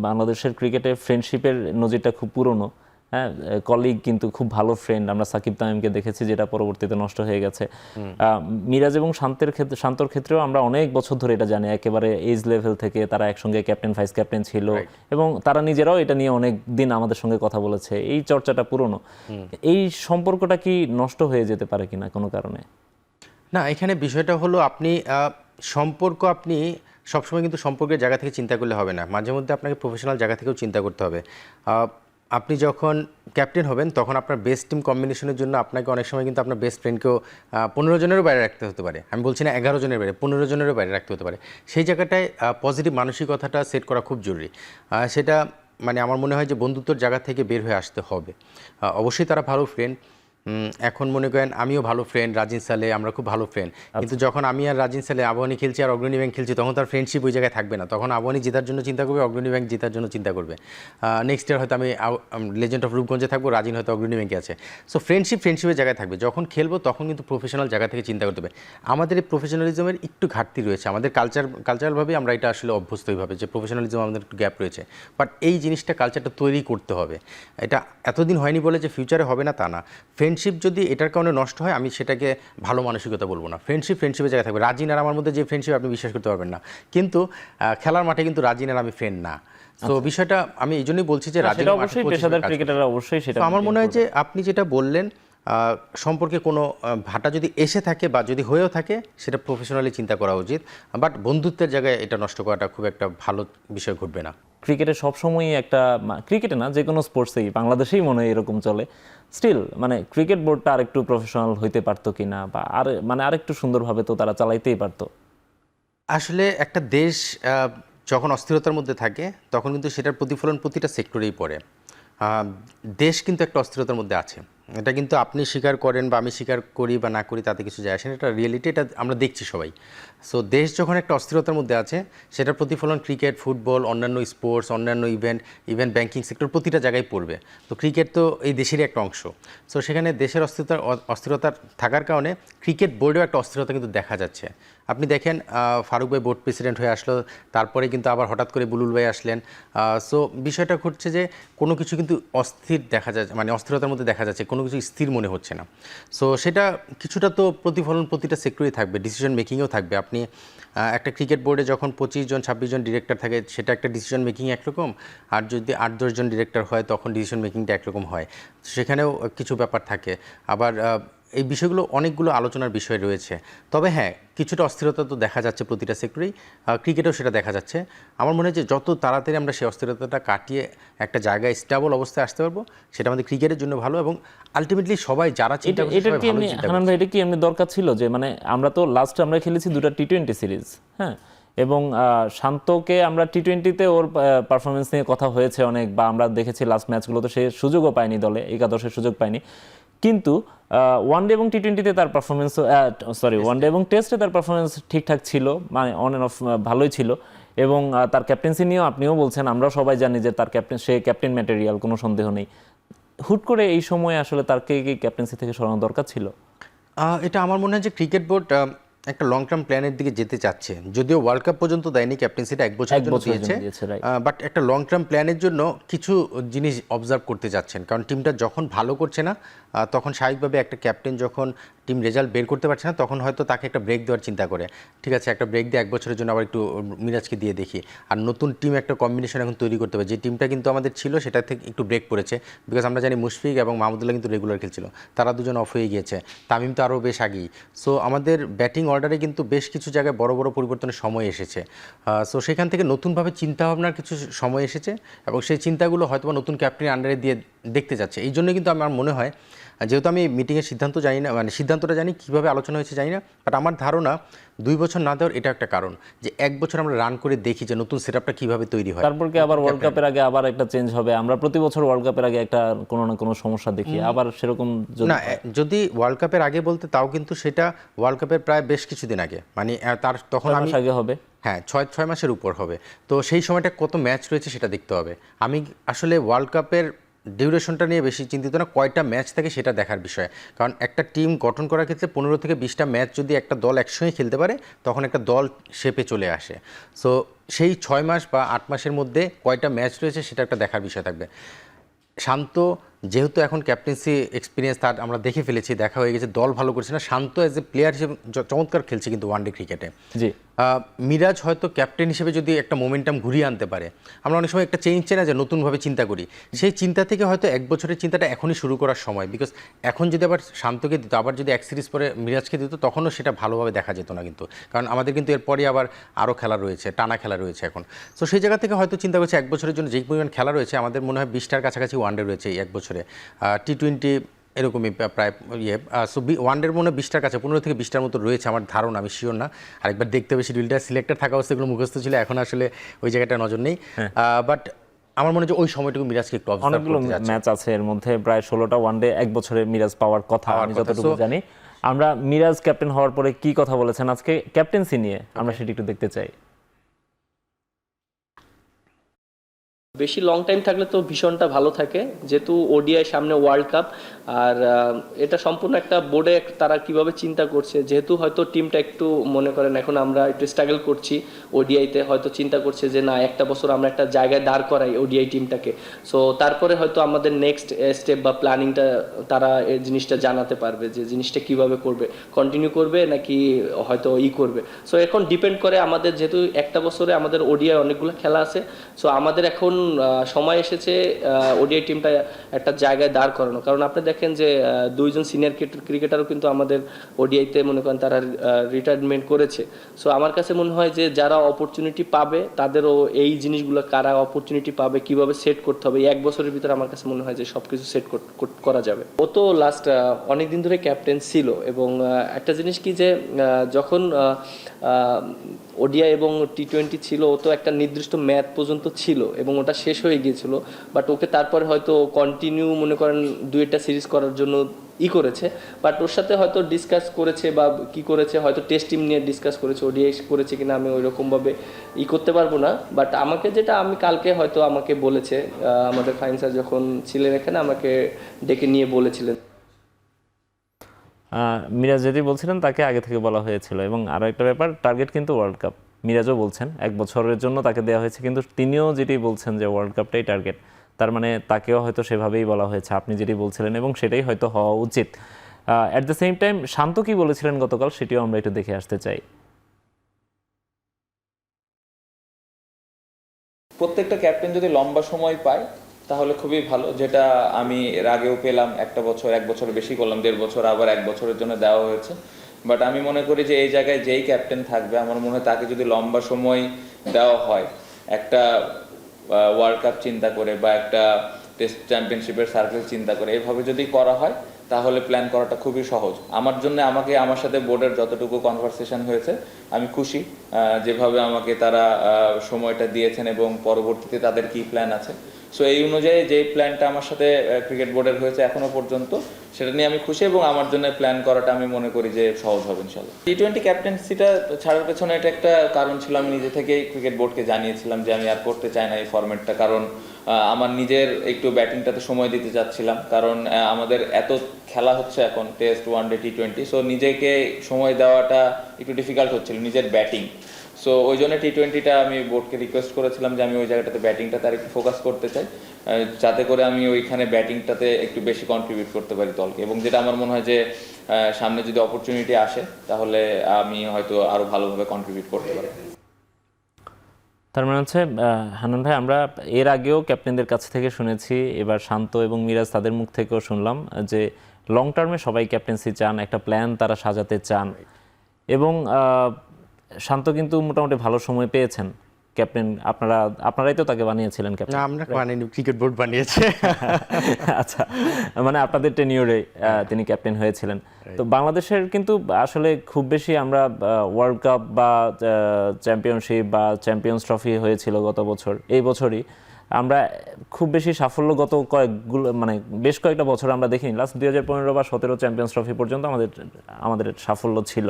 বাংলাদেশের ক্রিকেটে ফ্রেন্ডশিপের নজিরটা খুব পুরনো। হ্যাঁ, কলিগ কিন্তু খুব ভালো ফ্রেন্ড, আমরা সাকিব তামিমকে দেখেছি, যেটা পরবর্তীতে নষ্ট হয়ে গেছে। মিরাজ এবং শান্তর ক্ষেত্রেও আমরা অনেক বছর ধরে এটা জানি, একেবারে এজ লেভেল থেকে তারা একসঙ্গে ক্যাপ্টেন ভাইস ক্যাপ্টেন ছিল, এবং তারা নিজেরাও এটা নিয়ে অনেক দিন আমাদের সঙ্গে কথা বলেছে। এই চর্চাটা পুরনো, এই সম্পর্কটা কি নষ্ট হয়ে যেতে পারে কিনা কোনো কারণে? না, এখানে বিষয়টা হলো, আপনি সম্পর্ক আপনি সবসময় কিন্তু সম্পর্কের জায়গা থেকে চিন্তা করলে হবে না, মাঝে মধ্যে আপনাকে প্রফেশনাল জায়গা থেকেও চিন্তা করতে হবে। আপনি যখন ক্যাপ্টেন হবেন, তখন আপনার বেস্ট টিম কম্বিনেশনের জন্য আপনাকে অনেক সময় কিন্তু আপনার বেস্ট ফ্রেন্ডকেও 15 জনেরও বাইরে রাখতে হতে পারে। আমি বলছি না 11 জনের বাইরে, 15 জনেরও বাইরে রাখতে হতে পারে। সেই জায়গাটায় পজিটিভ মানসিকতাটা সেট করা খুব জরুরি। সেটা মানে আমার মনে হয় যে বন্ধুত্বর জায়গা থেকে বের হয়ে আসতে হবে। অবশ্যই তারা ভালো ফ্রেন্ড, এখন মনে করেন আমিও ভালো ফ্রেন্ড, রাজিন সালে আমরা খুব ভালো ফ্রেন্ড, কিন্তু যখন আমি আর রাজিন সালে আবাহনী খেলছি আর অগ্রণী ব্যাংক খেলছি, তখন তার ফ্রেন্ডশিপ ওই জায়গায় থাকবে না। তখন আবাহনী জেতার জন্য চিন্তা করবে, অগ্রণী ব্যাংক জেতার জন্য চিন্তা করবে। নেক্সট ইয়ার হয়তো আমি লেজেন্ড অফ রূপগঞ্জে থাকবো, রাজিন হয়তো অগ্রণী ব্যাংকে আছে। সো ফ্রেন্ডশিপের জায়গায় থাকবে। যখন খেলবো তখন কিন্তু প্রফেশনাল জায়গা থেকে চিন্তা করতে হবে। আমাদের এই প্রফেশনালিজমের একটু ঘাটতি রয়েছে, আমাদের কালচারালভাবে আমরা এটা আসলে অভ্যস্ত এইভাবে যে প্রফেশনালিজম আমাদের একটু গ্যাপ রয়েছে। বাট এই জিনিসটা কালচারটা তৈরি করতে হবে। এটা এতদিন হয়নি বলে যে ফিউচারে হবে না তা না। ফ্রেন্ডশিপ যদি এটার কারণে নষ্ট হয়, আমি সেটাকে ভালো মানসিকতা বলবো না। ফ্রেন্ডশিপের জায়গায় থাকবে। রাজিন আর আমার মধ্যে যে ফ্রেন্ডশিপ আপনি বিশ্বাস করতে পারবেন না, কিন্তু খেলার মাঠে কিন্তু রাজিন আর আমি ফ্রেন্ড না। তো বিষয়টা আমি এই জন্যই বলছি যে রাজিন অবশ্যই পেশাদার ক্রিকেটাররা অবশ্যই সেটা আমার মনে হয় যে আপনি যেটা বললেন সম্পর্কে কোনো ভাটা যদি এসে থাকে বা যদি হয়েও থাকে, সেটা প্রফেশনালি চিন্তা করা উচিত। বাট বন্ধুত্বের জায়গায় এটা নষ্ট করাটা খুব একটা ভালো বিষয় ঘটবে না। ক্রিকেটে সবসময়ই একটা, ক্রিকেটে না যে কোনো স্পোর্টসেই বাংলাদেশেই মনে হয় এরকম চলে। স্টিল মানে ক্রিকেট বোর্ডটা আরেকটু প্রফেশনাল হইতে পারতো কিনা, বা আরেকটু সুন্দরভাবে তো তারা চালাইতেই পারতো। আসলে একটা দেশ যখন অস্থিরতার মধ্যে থাকে, তখন কিন্তু সেটার প্রতিফলন প্রতিটা সেক্টরেই পড়ে। দেশ কিন্তু একটা অস্থিরতার মধ্যে আছে, এটা কিন্তু আপনি স্বীকার করেন বা আমি স্বীকার করি বা না করি তাতে কিছু যায় আসে না, এটা রিয়েলিটি, এটা আমরা দেখছি সবাই। সো দেশ যখন একটা অস্থিরতার মধ্যে আছে, সেটার প্রতিফলন ক্রিকেট, ফুটবল, অন্যান্য স্পোর্টস, অন্যান্য ইভেন্ট ব্যাংকিং সেক্টর প্রতিটা জায়গায় পড়বে। তো ক্রিকেট তো এই দেশেরই একটা অংশ। সো সেখানে দেশের অস্থিরতা থাকার কারণে ক্রিকেট বোর্ডেও একটা অস্থিরতা কিন্তু দেখা যাচ্ছে। আপনি দেখেন ফারুক ভাই বোর্ড প্রেসিডেন্ট হয়ে আসলো, তারপরে কিন্তু আবার হঠাৎ করে বুলুল ভাই আসলেন। সো বিষয়টা ঘটছে যে কোনো কিছু কিন্তু অস্থির দেখা যাচ্ছে, মানে অস্থিরতার মধ্যে দেখা যাচ্ছে, কোনো কিছু স্থির মনে হচ্ছে না। সো সেটা কিছুটা তো প্রতিফলন প্রতিটা সেক্টরেই থাকবে, ডিসিশন মেকিংয়েও থাকবে। আপনি একটা ক্রিকেট বোর্ডে যখন 25 জন 26 জন ডিরেক্টর থাকে, সেটা একটা ডিসিশন মেকিং একরকম, আর যদি 8-10 জন ডিরেক্টর হয় তখন ডিসিশন মেকিংটা একরকম হয়। সেখানেও কিছু ব্যাপার থাকে। আবার এই বিষয়গুলো অনেকগুলো আলোচনার বিষয় রয়েছে। তবে হ্যাঁ, কিছুটা অস্থিরতা তো দেখা যাচ্ছে প্রতিটা সেক্টরেই, ক্রিকেটেও সেটা দেখা যাচ্ছে। আমার মনে হয় যে যত তাড়াতাড়ি আমরা সেই অস্থিরতাটা কাটিয়ে একটা জায়গায় স্টেবল অবস্থায় আসতে পারবো, সেটা আমাদের ক্রিকেটের জন্য ভালো, এবং আলটিমেটলি সবাই যারা চিন্তা করছে এটা সবাই কি ভালো এমনি, চিন্তা হানান করছে। ভাই, এটা কি এমনি দরকার ছিল যে মানে আমরা তো লাস্ট আমরা খেলেছি 2টা টি-20 সিরিজ, হ্যাঁ, এবং শান্তকে আমরা টি-20-তে ওর পারফরমেন্স নিয়ে কথা হয়েছে অনেক, বা আমরা দেখেছি লাস্ট ম্যাচগুলোতে সে সুযোগও পায়নি, দলে একাদশের সুযোগ পায়নি, কিন্তু ওয়ানডে এবং টি-20-তে তার পারফরমেন্স, ওয়ানডে এবং টেস্টে তার পারফরমেন্স ঠিকঠাক ছিল, মানে অন অ্যান্ড অফ ভালোই ছিল। এবং তার ক্যাপ্টেন্সি নিয়েও আপনিও বলছেন, আমরাও সবাই জানি যে তার সে ক্যাপ্টেন ম্যাটেরিয়াল, কোনো সন্দেহ নেই। হুট করে এই সময়ে আসলে তারকে কি ক্যাপ্টেন্সি থেকে সরানো দরকার ছিল? এটা আমার মনে হয় যে ক্রিকেট বোর্ড একটা লং টার্ম প্ল্যানের দিকে যেতে চাচ্ছে। যদিও ওয়ার্ল্ড কাপ পর্যন্ত দেয়নি, ক্যাপ্টেন্সিটা এক বছরের জন্য দিয়েছে, বাট একটা লং টার্ম প্ল্যানের জন্য কিছু জিনিস অবজার্ভ করতে যাচ্ছেন। কারণ টিমটা যখন ভালো করছে না, তখন স্বাভাবিকভাবে একটা ক্যাপ্টেন যখন টিম রেজাল্ট বের করতে পারছে না, তখন হয়তো তাকে একটা ব্রেক দেওয়ার চিন্তা করে। ঠিক আছে, একটা ব্রেক দিয়ে এক বছরের জন্য আবার একটু মিরাজকে দিয়ে দেখি, আর নতুন টিম একটা কম্বিনেশন এখন তৈরি করতে হবে। যে টিমটা কিন্তু আমাদের ছিল সেটা থেকে একটু ব্রেক পড়েছে, বিকজ আমরা জানি মুশফিক এবং মাহমুদুল্লাহ কিন্তু রেগুলার খেলছিল, তারা দুজন অফ হয়ে গিয়েছে, তামিম তো আরও বেশ আগেই। সো আমাদের ব্যাটিং অর্ডারে কিন্তু বেশ কিছু জায়গায় বড় বড় পরিবর্তনের সময় এসেছে। সো সেখান থেকে নতুনভাবে চিন্তাভাবনার কিছু সময় এসেছে, এবং সেই চিন্তাগুলো হয়তো নতুন ক্যাপ্টেনের আন্ডারে দিয়ে দেখতে যাচ্ছে। এই জন্য কিন্তু আমার মনে হয়, যেহেতু আমি মিটিংয়ের সিদ্ধান্ত জানি না, মানে সিদ্ধান্তটা জানি, কীভাবে আলোচনা হয়েছে জানি না, বাট আমার ধারণা 2 বছর না দেওয়ার এটা একটা কারণ, যে 1 বছর আমরা রান করে দেখি যে নতুন সেটআপটা কীভাবে তৈরি হয়। তারপর কি আবার ওয়ার্ল্ড কাপের আগে আবার একটা চেঞ্জ হবে? আমরা প্রতি বছর ওয়ার্ল্ড কাপের আগে একটা কোনো না কোনো সমস্যা দেখি, আবার সেরকম না, যদি ওয়ার্ল্ড কাপের আগে বলতে, তাও কিন্তু সেটা ওয়ার্ল্ড কাপের প্রায় বেশ কিছুদিন আগে, মানে তার তখন আমি আগে হবে, হ্যাঁ 6 মাসের উপর হবে। তো সেই সময়টা কত ম্যাচ রয়েছে সেটা দেখতে হবে। আমি আসলে ওয়ার্ল্ড কাপের ডিউরেশনটা নিয়ে বেশি চিন্তিত না, কয়টা ম্যাচ থাকে সেটা দেখার বিষয়। কারণ একটা টিম গঠন করার ক্ষেত্রে 15 থেকে 20টা ম্যাচ যদি একটা দল একসঙ্গে খেলতে পারে, তখন একটা দল শেপে চলে আসে। সো সেই 6 মাস বা 8 মাসের মধ্যে কয়টা ম্যাচ রয়েছে সেটা একটা দেখার বিষয় থাকবে। শান্ত যেহেতু এখন ক্যাপ্টেন্সি এক্সপিরিয়েন্স তার আমরা দেখে ফেলেছি, দেখা হয়ে গেছে, দল ভালো করছে না, শান্ত অ্যাজ এ প্লেয়ার হিসেবে চমৎকার খেলছে কিন্তু ওয়ানডে ক্রিকেটে। জি, মিরাজ হয়তো ক্যাপ্টেন হিসেবে যদি একটা মোমেন্টাম ঘুরিয়ে আনতে পারে, আমরা অনেক সময় একটা চেঞ্জ চাই না, যে নতুনভাবে চিন্তা করি, সেই চিন্তা থেকে হয়তো 1 বছরের চিন্তাটা এখনই শুরু করার সময়। বিকজ এখন যদি আবার শান্তকে দিত, আবার যদি 1 সিরিজ পরে মিরাজকে দিত, তখনও সেটা ভালোভাবে দেখা যেত না কিন্তু, কারণ আমাদের কিন্তু এরপরই আবার আরও খেলা রয়েছে, টানা খেলা রয়েছে এখন। সো সেই জায়গা থেকে হয়তো চিন্তা করছে 1 বছরের জন্য যেই পরিমাণ খেলা রয়েছে, আমাদের মনে হয় 20টার কাছাকাছি ওয়ানডে রয়েছে এই 1 বছরে, টি-20 এরকমই প্রায় সো ওয়ানডের মনে 20টার কাছে, 15 থেকে 20টার মতো রয়েছে আমার ধারণা, আমি শিওর না, আরেকবার দেখতে হবে শিডিউলটা। সিলেক্টেড থাকা অবস্থায় এগুলো মুখস্থ ছিল, এখন আসলে ওই জায়গাটা নজর নেই। বাট আমার মনে হয় যে ওই সময়টুকু মিরাজকে একটু অবজার্ভ অনেকগুলো করতে যাচ্ছে। ম্যাচ আছে এর মধ্যে, প্রায় 16টা ওয়ানডে এক বছরে মিরাজ পাওয়ার কথা আমি যতটুকু জানি। আমরা মিরাজ ক্যাপ্টেন হওয়ার পরে কি কথা বলেছেন আজকে ক্যাপ্টেন্সি নিয়ে, আমরা সেটা একটু দেখতে চাই। বেশি লং টাইম থাকলে তো ভীষণটা ভালো থাকে, যেহেতু ওডিআই সামনে ওয়ার্ল্ড কাপ। আর এটা সম্পূর্ণ একটা বোর্ডে তারা কিভাবে চিন্তা করছে, যেহেতু হয়তো টিমটা একটু মনে করেন এখন আমরা একটু স্ট্রাগল করছি ওডিআইতে, হয়তো চিন্তা করছে যে না একটা বছর আমরা একটা জায়গায় দাঁড় করাই ওডিআই টিমটাকে। সো তারপরে হয়তো আমাদের নেক্সট স্টেপ বা প্ল্যানিংটা তারা এই জিনিসটা জানাতে পারবে যে জিনিসটা কিভাবে করবে, কন্টিনিউ করবে নাকি হয়তো করবে। সো এখন ডিপেন্ড করে আমাদের, যেহেতু একটা বছরে আমাদের ওডিআই অনেকগুলো খেলা আছে। সো আমাদের এখন সময় এসেছে ওডিআই টিমটা একটা জায়গায় দাঁড় করানো। কারণ আপনি দেখেন যে দুইজন সিনিয়র ক্রিকেটারও কিন্তু আমাদের ওডিআইতে মনে করেন তারা রিটায়ারমেন্ট করেছে। সো আমার কাছে মনে হয় যে যারা অপরচুনিটি পাবে তাদেরও এই জিনিসগুলো, কারা অপরচুনিটি পাবে কিভাবে সেট করতে হবে, এই এক বছরের ভিতরে আমার কাছে মনে হয় যে সব কিছু সেট করা যাবে। ও তো লাস্ট অনেক দিন ধরে ক্যাপ্টেন ছিল, এবং একটা জিনিস কি যে যখন ওডিআই এবং টি-20 ছিল, ও তো একটা নির্দিষ্ট ম্যাচ পর্যন্ত ছিল এবং ওটা শেষ হয়ে গিয়েছিল। বাট ওকে তারপরে হয়তো কন্টিনিউ মনে করেন 2-1টা সিরিজ করার জন্য করেছে। বাট ওর সাথে হয়তো ডিসকাস করেছে বা কি করেছে, হয়তো টেস্ট টিম নিয়ে ডিসকাস করেছে, ওডিআই করেছে কিনা আমি ওই রকমভাবে করতে পারবো না। বাট আমাকে যেটা আমি কালকে হয়তো আমাকে বলেছে, আমাদের ফাইন স্যার যখন ছিলেন এখানে আমাকে ডেকে নিয়ে বলেছিলেন। মিরাজ যেটি বলছিলেন তাকে আগে থেকে বলা হয়েছিল, এবং আরও একটা ব্যাপার, টার্গেট কিন্তু ওয়ার্ল্ড কাপ। মিরাজও বলছেন 1 বছরের জন্য তাকে দেওয়া হয়েছে, কিন্তু তিনিও যেটি বলছেন যে ওয়ার্ল্ড কাপটাই টার্গেট, তার মানে তাকেও হয়তো সেভাবেই বলা হয়েছে আপনি যেটি বলছিলেন, এবং সেটাই হয়তো হওয়া উচিত। অ্যাট দ্য সেম টাইম শান্ত কি বলেছিলেন গতকাল, সেটিও আমরা একটু দেখে আসতে চাই। প্রত্যেকটা ক্যাপ্টেন যদি লম্বা সময় পায় তাহলে খুবই ভালো, যেটা আমি এর আগেও পেলাম। 1 বছর বেশি করলাম, 1.5 বছর, আবার 1 বছরের জন্য দেওয়া হয়েছে। বাট আমি মনে করি যে এই জায়গায় যেই ক্যাপ্টেন থাকবে, আমার মনে হয় তাকে যদি লম্বা সময় দেওয়া হয়, একটা ওয়ার্ল্ড কাপ চিন্তা করে বা একটা টেস্ট চ্যাম্পিয়নশিপের সার্কেল চিন্তা করে, এইভাবে যদি করা হয় তাহলে প্ল্যান করাটা খুবই সহজ আমার জন্য। আমার সাথে বোর্ডের যতটুকু কনভারসেশন হয়েছে আমি খুশি, যেভাবে আমাকে তারা সময়টা দিয়েছেন এবং পরবর্তীতে তাদের কি প্ল্যান আছে। সো এই অনুযায়ী যে প্ল্যানটা আমার সাথে ক্রিকেট বোর্ডের হয়েছে এখনো পর্যন্ত, সেটা নিয়ে আমি খুশি, এবং আমার জন্য প্ল্যান করাটা আমি মনে করি যে সহজ হবে ইনশাল্লাহ। টি-20 ক্যাপ্টেন্সিটা ছাড়ার পেছনে এটা একটা কারণ ছিল, আমি নিজে থেকেই ক্রিকেট বোর্ডকে জানিয়েছিলাম যে আমি আর করতে চাই না এই ফরম্যাটটা, কারণ আমার নিজের একটু ব্যাটিংটাতে সময় দিতে চাচ্ছিলাম, কারণ আমাদের এত খেলা হচ্ছে এখন, টেস্ট, ওয়ানডে, টি-20, সো নিজেকে সময় দেওয়াটা একটু ডিফিকাল্ট হচ্ছিল নিজের ব্যাটিং। সো ওই জন্য টি-20টা আমি বোর্ডকে রিকোয়েস্ট করেছিলাম যে আমি ওই জায়গাটাতে ব্যাটিংটাতে আর একটু ফোকাস করতে চাই, যাতে করে আমি ওইখানে ব্যাটিংটাতে একটু বেশি কন্ট্রিবিউট করতে পারি দলকে, এবং যেটা আমার মনে হয় যে সামনে যদি অপরচুনিটি আসে তাহলে আমি হয়তো আরও ভালোভাবে কন্ট্রিবিউট করতে পারি। তার মানে হচ্ছে হান্নান ভাই, আমরা এর আগেও ক্যাপ্টেনদের কাছ থেকে শুনেছি, এবার শান্ত এবং মিরাজ তাদের মুখ থেকেও শুনলাম যে লং টার্মে সবাই ক্যাপ্টেন্সি চান, একটা প্ল্যান তারা সাজাতে চান, এবং শান্ত কিন্তু মোটামুটি ভালো সময় পেয়েছেন ক্যাপ্টেন। আপনারাই তো তাকে বানিয়েছিলেন ক্যাপ্টেন। না, আমরা বানাইনি, ক্রিকেট বোর্ড বানিয়েছে। আচ্ছা, মানে আপনাদের টেনিওরে তিনি ক্যাপ্টেন হয়েছিলেন। তো বাংলাদেশের কিন্তু আসলে খুব বেশি আমরা ওয়ার্ল্ড কাপ বা চ্যাম্পিয়নশিপ বা চ্যাম্পিয়ন্স ট্রফি হয়েছিল গত বছর, এই বছরই আমরা খুব বেশি সাফল্য গত বেশ কয়েকটা বছর আমরা দেখিনি। লাস্ট 2015 বা 17 চ্যাম্পিয়ন্স ট্রফি পর্যন্ত আমাদের সাফল্য ছিল।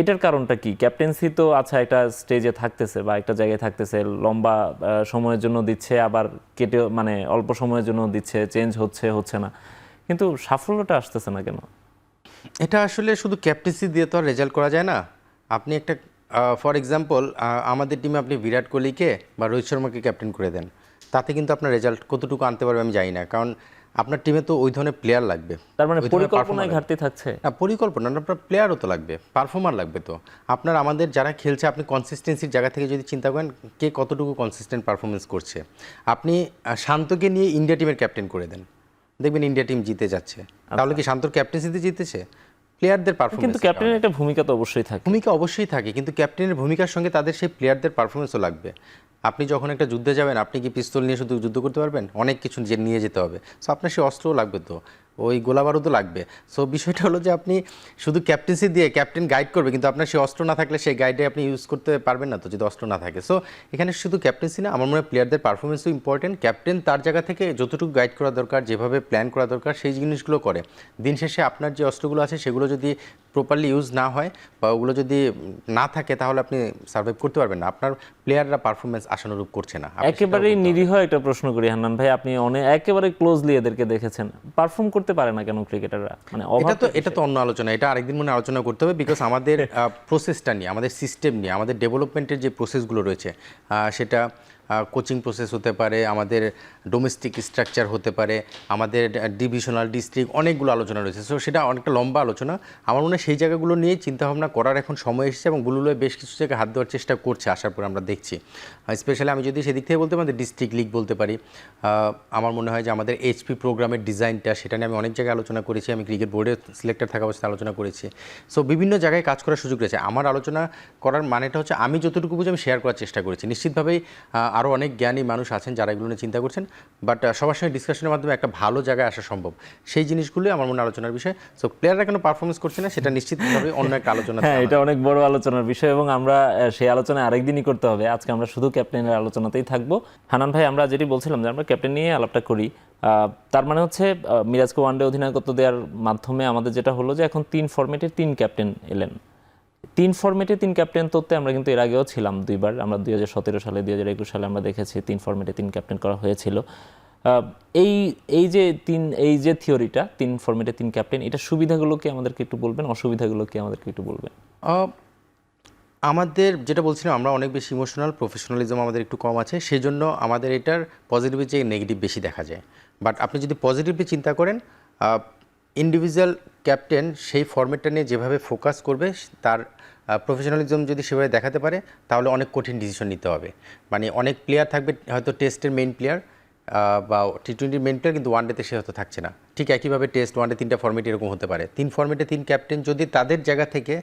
এটার কারণটা কি? ক্যাপ্টেন্সি তো আচ্ছা একটা স্টেজে থাকতেছে বা একটা জায়গায় থাকতেছে, লম্বা সময়ের জন্য দিচ্ছে, আবার কেটে অল্প সময়ের জন্য দিচ্ছে, চেঞ্জ হচ্ছে না, কিন্তু সাফল্যটা আসতেছে না কেন? এটা আসলে শুধু ক্যাপ্টেন্সি দিয়ে তো আর রেজাল্ট করা যায় না। আপনি একটা ফর এক্সাম্পল আমাদের টিমে আপনি বিরাট কোহলিকে বা রোহিত শর্মাকে ক্যাপ্টেন করে দেন, তাতে কিন্তু আপনার রেজাল্ট কতটুকু আনতে পারবে আমি জানি না, কারণ আপনার টিমে তো ওই ধরনের প্লেয়ার লাগবে। তার মানে পরিকল্পনায় ঘাটতি থাকছে না, পরিকল্পনা না, আপনার প্লেয়ারও তো লাগবে, পারফর্মার লাগবে। তো আমাদের যারা খেলছে, আপনি কনসিস্টেন্সির জায়গা থেকে যদি চিন্তা করেন কে কতটুকু কনসিস্টেন্ট পারফরমেন্স করছে, আপনি শান্তকে নিয়ে ইন্ডিয়া টিমের ক্যাপ্টেন করে দেন, দেখবেন ইন্ডিয়া টিম জিতে যাচ্ছে। তাহলে কি শান্তর ক্যাপ্টেন্সিতে জিতেছে? প্লেয়ারদের পারফরমেন্স। কিন্তু ক্যাপ্টেনের একটা ভূমিকা তো অবশ্যই থাকে। ভূমিকা অবশ্যই থাকে, কিন্তু ক্যাপ্টেনের ভূমিকার সঙ্গে তাদের সেই প্লেয়ারদের পারফরমেন্সও লাগবে। আপনি যখন একটা যুদ্ধে যাবেন, আপনি কি পিস্তল নিয়ে শুধু যুদ্ধ করতে পারবেন? অনেক কিছু নিয়ে যেতে হবে। সো আপনার সেই অস্ত্রও লাগবে, তো ওই গোলা বারুদও লাগবে। সো বিষয়টা হলো যে আপনি শুধু ক্যাপ্টেন্সি দিয়ে ক্যাপ্টেন গাইড করবে, কিন্তু আপনার সেই অস্ত্র না থাকলে সেই গাইডে আপনি ইউজ করতে পারবেন না তো, যদি অস্ত্র না থাকে। সো এখানে শুধু ক্যাপ্টেন্সি না, আমার মনে হয় প্লেয়ারদের পারফরমেন্সও ইম্পর্টেন্ট। ক্যাপ্টেন তার জায়গা থেকে যতটুকু গাইড করা দরকার, যেভাবে প্ল্যান করা দরকার, সেই জিনিসগুলো করে। দিন শেষে আপনার যে অস্ত্রগুলো আছে সেগুলো যদি প্রপারলি ইউজ না হয় বা ওগুলো যদি না থাকে, তাহলে আপনি সার্ভাইভ করতে পারবেন না। আপনার প্লেয়াররা পারফরমেন্স আশানুরূপ করছে না। আপনি সেটাও একেবারেই বলতে হবে। নিরীহ একটা প্রশ্ন করি হান্নান ভাই, আপনি একেবারে ক্লোজলি এদেরকে দেখেছেন, পারফর্ম করতে পারে না কেন ক্রিকেটাররা? মানে এটা তো অন্য আলোচনা, এটা আরেকদিন মনে হয় আলোচনা করতে হবে। বিকজ আমাদের প্রসেসটা নিয়ে, আমাদের সিস্টেম নিয়ে, আমাদের ডেভেলপমেন্টের যে প্রসেসগুলো রয়েছে, সেটা কোচিং প্রসেস হতে পারে, আমাদের ডোমেস্টিক স্ট্রাকচার হতে পারে, আমাদের ডিভিশনাল, ডিস্ট্রিক্ট, অনেকগুলো আলোচনা রয়েছে। সো সেটা অনেকটা লম্বা আলোচনা। আমার মনে হয় সেই জায়গাগুলো নিয়ে চিন্তাভাবনা করার এখন সময় এসেছে, এবং বুলুলয়ে বেশ কিছু জায়গায় হাত দেওয়ার চেষ্টা করছে, আসার পর আমরা দেখছি। স্পেশালি আমি যদি সেদিক থেকে বলতে আমাদের ডিস্ট্রিক্ট লিগ বলতে পারি, আমার মনে হয় যে আমাদের এইচপি প্রোগ্রামের ডিজাইনটা, সেটা নিয়ে আমি অনেক জায়গায় আলোচনা করেছি। আমি ক্রিকেট বোর্ডে সিলেক্টর থাকা অবস্থায় আলোচনা করেছি। সো বিভিন্ন জায়গায় কাজ করার সুযোগ রয়েছে। আমার আলোচনা করার মানেটা হচ্ছে আমি যতটুকু বুঝি আমি শেয়ার করার চেষ্টা করেছি। নিশ্চিতভাবেই আরও অনেক জ্ঞানী মানুষ আছেন যারা এগুলো নিয়ে চিন্তা করছেন, বাট সবার সঙ্গে ডিসকাশনের মাধ্যমে একটা ভালো জায়গায় আসা সম্ভব। সেই জিনিসগুলোই আমার মনে হয় আলোচনার বিষয়। সো প্লেয়াররা কেন পারফরমেন্স করছে না, সেটা নিশ্চিতভাবে অন্য একটা আলোচনা। হ্যাঁ, এটা অনেক বড় আলোচনার বিষয়, এবং আমরা সেই আলোচনা আরেকদিনই করতে হবে। আজকে আমরা শুধু ক্যাপ্টেনের আলোচনাতেই থাকবো। হান্নান ভাই, আমরা যেটি বলছিলাম যে আমরা ক্যাপ্টেন নিয়ে আলাপটা করি, তার মানে হচ্ছে মিরাজকে ওয়ানডে অধিনায়কত্ব দেওয়ার মাধ্যমে আমাদের যেটা হলো যে এখন 3 ফরম্যাটে 3 ক্যাপ্টেন এলেন। 3 ফরম্যাটে 3 ক্যাপ্টেন তত্ত্বে আমরা কিন্তু এর আগেও ছিলাম দুইবার। আমরা 2017 সালে, 2021 সালে আমরা দেখেছি 3 ফরম্যাটে 3 ক্যাপ্টেন করা হয়েছিল। এই যে থিওরিটা 3 ফরম্যাটে 3 ক্যাপ্টেন, এটা সুবিধাগুলো কি আমাদেরকে একটু বলবেন, অসুবিধাগুলো কি আমাদেরকে একটু বলবেন? আমাদের যেটা বলছিলাম, আমরা অনেক বেশি ইমোশনাল, প্রফেশনালিজম আমাদের একটু কম আছে, সেই জন্য আমাদের এটার পজিটিভের চেয়ে নেগেটিভ বেশি দেখা যায়। বাট আপনি যদি পজিটিভলি চিন্তা করেন, ইন্ডিভিজুয়াল ক্যাপ্টেন সেই ফরম্যাটটা নিয়ে যেভাবে ফোকাস করবে, তার প্রফেশনালিজম যদি সেভাবে দেখাতে পারে, তাহলে অনেক কঠিন ডিসিশন নিতে হবে। মানে অনেক প্লেয়ার থাকবে হয়তো টেস্টের মেইন প্লেয়ার বা টি20 মেইন প্লেয়ার, কিন্তু ওয়ানডেতে সে হয়তো থাকছে না। ঠিক একইভাবে টেস্ট, ওয়ানডে 3টা ফরম্যাট এরকম হতে পারে। 3 ফরম্যাটে 3 ক্যাপ্টেন যদি তাদের জায়গা থেকে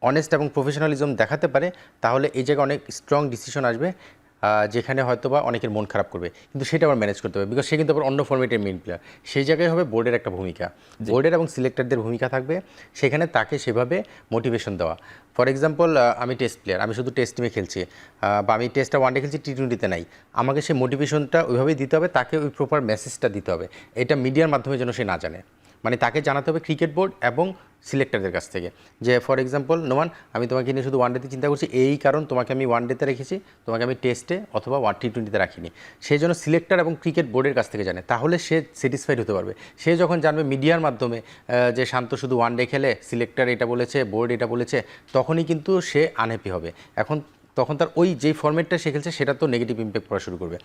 অনেস্ট এবং প্রফেশনালিজম দেখাতে পারে, তাহলে এই জায়গায় অনেক স্ট্রং ডিসিশন আসবে, যেখানে হয়তো বা অনেকের মন খারাপ করবে, কিন্তু সেটা আবার ম্যানেজ করতে হবে। বিকজ সে কিন্তু আবার অন্য ফরম্যাটের মেইন প্লেয়ার। সেই জায়গায় হবে বোর্ডের একটা ভূমিকা, বোর্ডের এবং সিলেক্টরদের ভূমিকা থাকবে সেখানে, তাকে সেভাবে মোটিভেশন দেওয়া। ফর এক্সাম্পল, আমি টেস্ট প্লেয়ার, আমি শুধু টেস্ট টিমে খেলছি, বা আমি টেস্টটা ওয়ানডে খেলছি, টি20তে নাই, আমাকে সেই মোটিভেশনটা ওইভাবেই দিতে হবে, তাকে ওই প্রপার মেসেজটা দিতে হবে। এটা মিডিয়ার মাধ্যমে যেন সে না জানে, মানে তাকে জানাতে হবে ক্রিকেট বোর্ড এবং সিলেক্টরদের কাছ থেকে, যে ফর এক্সাম্পল নোমান, আমি তোমাকে নিয়ে শুধু ওয়ানডেতে চিন্তা করছি, এই কারণ তোমাকে আমি ওয়ানডেতে রেখেছি, তোমাকে আমি টেস্টে অথবা টি20তে রাখিনি। সেই জন্য সিলেক্টর এবং ক্রিকেট বোর্ডের কাছ থেকে জানে, তাহলে সে স্যাটিসফাইড হতে পারবে। সে যখন জানবে মিডিয়ার মাধ্যমে যে শান্ত শুধু ওয়ানডে খেলে, সিলেক্টর এটা বলেছে, বোর্ড এটা বলেছে, তখনই কিন্তু সে আনহ্যাপি হবে। তখন তার ওই যেই ফরম্যাটটা সে খেলছে সেটা তো নেগেটিভ ইম্প্যাক্ট পড়া শুরু করবে।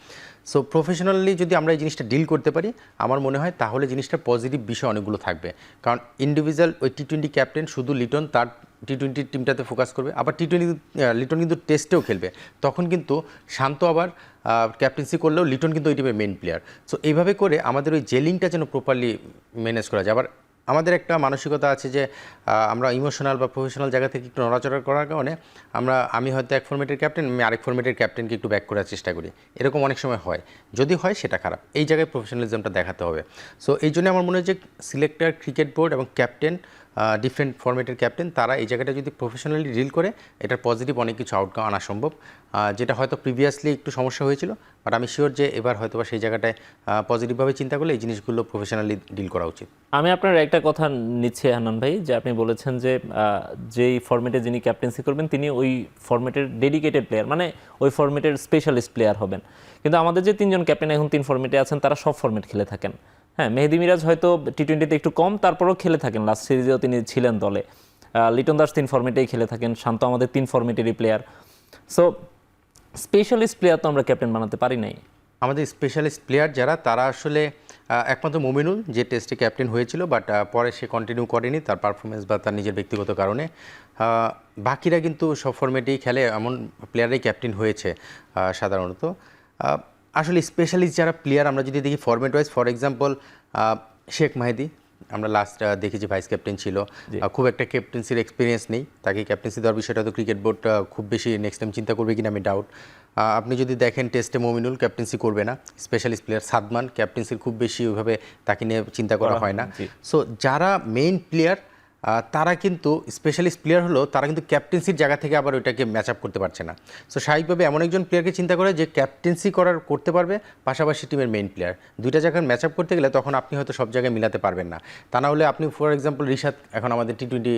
সো প্রফেশনালি যদি আমরা এই জিনিসটা ডিল করতে পারি, আমার মনে হয় তাহলে জিনিসটা পজিটিভ বিষয় অনেকগুলো থাকবে। কারণ ইন্ডিভিজুয়াল ওই টি20 ক্যাপ্টেন শুধু লিটন তার টি20 টিমটাতে ফোকাস করবে, আবার লিটন কিন্তু টেস্টেও খেলবে, তখন কিন্তু শান্ত আবার ক্যাপ্টেন্সি করলেও লিটন কিন্তু ওই টিমের মেইন প্লেয়ার। সো এইভাবে করে আমাদের ওই জেলিংটা যেন প্রপারলি ম্যানেজ করা যায়। আবার আমাদের একটা মানসিকতা আছে যে আমরা ইমোশনাল বা প্রফেশনাল জায়গা থেকে একটু নড়াচড়া করার কারণে আমি হয়তো এক ফরম্যাটের ক্যাপ্টেন, আমি আরেক ফরম্যাটের ক্যাপ্টেনকে একটু ব্যাক করার চেষ্টা করি, এরকম অনেক সময় হয়। যদি হয় সেটা খারাপ, এই জায়গায় প্রফেশনালিজমটা দেখাতে হবে। সো এই জন্য আমার মনে হয় যে সিলেক্টর, ক্রিকেট বোর্ড এবং ক্যাপ্টেন, ডিফারেন্ট ফরম্যাটের ক্যাপ্টেন, তারা এই জায়গাটা যদি প্রফেশনালি ডিল করে, এটার পজিটিভ অনেক কিছু আউটকাম আনা সম্ভব, যেটা হয়তো প্রিভিয়াসলি একটু সমস্যা হয়েছিল। বাট আমি শিওর যে এবার হয়তো বা সেই জায়গাটায় পজিটিভভাবে চিন্তা করলে এই জিনিসগুলো প্রফেশনালি ডিল করা উচিত। আমি আপনার একটা কথা নিচ্ছি হান্নান ভাই, যে আপনি বলেছেন যে যেই ফরম্যাটে যিনি ক্যাপ্টেন্সি করবেন তিনি ওই ফরম্যাটের ডেডিকেটেড প্লেয়ার, মানে ওই ফরম্যাটের স্পেশালিস্ট প্লেয়ার হবেন। কিন্তু আমাদের যে 3 জন ক্যাপ্টেন এখন 3 ফরম্যাটে আছেন, তারা সব ফরম্যাট খেলে থাকেন। হ্যাঁ, মেহেদী মিরাজ হয়তো টি20তে একটু কম, তারপরেও খেলে থাকেন, লাস্ট সিরিজেও তিনি ছিলেন দলে। লিটন দাস 3 ফরম্যাটেই খেলে থাকেন, শান্ত আমাদের 3 ফরম্যাটেরই প্লেয়ার। সো স্পেশালিস্ট প্লেয়ার তো আমরা ক্যাপ্টেন বানাতে পারি নাই। আমাদের স্পেশালিস্ট প্লেয়ার যারা, তারা আসলে একমাত্র মোমিনুল যে টেস্টে ক্যাপ্টেন হয়েছিল, বাট পরে সে কন্টিনিউ করেনি তার পারফরমেন্স বা তার নিজের ব্যক্তিগত কারণে। বাকিরা কিন্তু সব ফরম্যাটেই খেলে, এমন প্লেয়ারই ক্যাপ্টেন হয়েছে সাধারণত। আসলে স্পেশালিস্ট যারা প্লেয়ার আমরা যদি দেখি format wise, for example Sheikh Mahidi, আমরা লাস্ট দেখেছি ভাইস ক্যাপ্টেন ছিল, খুব একটা ক্যাপ্টেন্সির এক্সপিরিয়েন্স নেই, তাকে ক্যাপ্টেন্সি দেওয়ার বিষয়টা তো ক্রিকেট বোর্ড খুব বেশি নেক্সট টাইম চিন্তা করবে কিনা আমি ডাউট। আপনি যদি দেখেন টেস্টে মমিনুল ক্যাপ্টেন্সি করবে না, স্পেশালিস্ট প্লেয়ার সাদমান ক্যাপ্টেন্সির খুব বেশি ওইভাবে তাকে নিয়ে চিন্তা করা হয় না। সো যারা মেইন প্লেয়ার তারা কিন্তু স্পেশালিস্ট প্লেয়ার হলো, তারা কিন্তু ক্যাপ্টেন্সির জায়গা থেকে আবার ওইটাকে ম্যাচ আপ করতে পারছে না। সো স্বাভাবিকভাবে এমন একজন প্লেয়ারকে চিন্তা করে যে ক্যাপ্টেন্সি করতে পারবে, পাশাপাশি টিমের মেইন প্লেয়ার, দুইটা জায়গায় ম্যাচ আপ করতে গেলে তখন আপনি হয়তো সব জায়গায় মিলাতে পারবেন না। তা না হলে আপনি ফর এক্সাম্পল রিশাদ, এখন আমাদের টি-20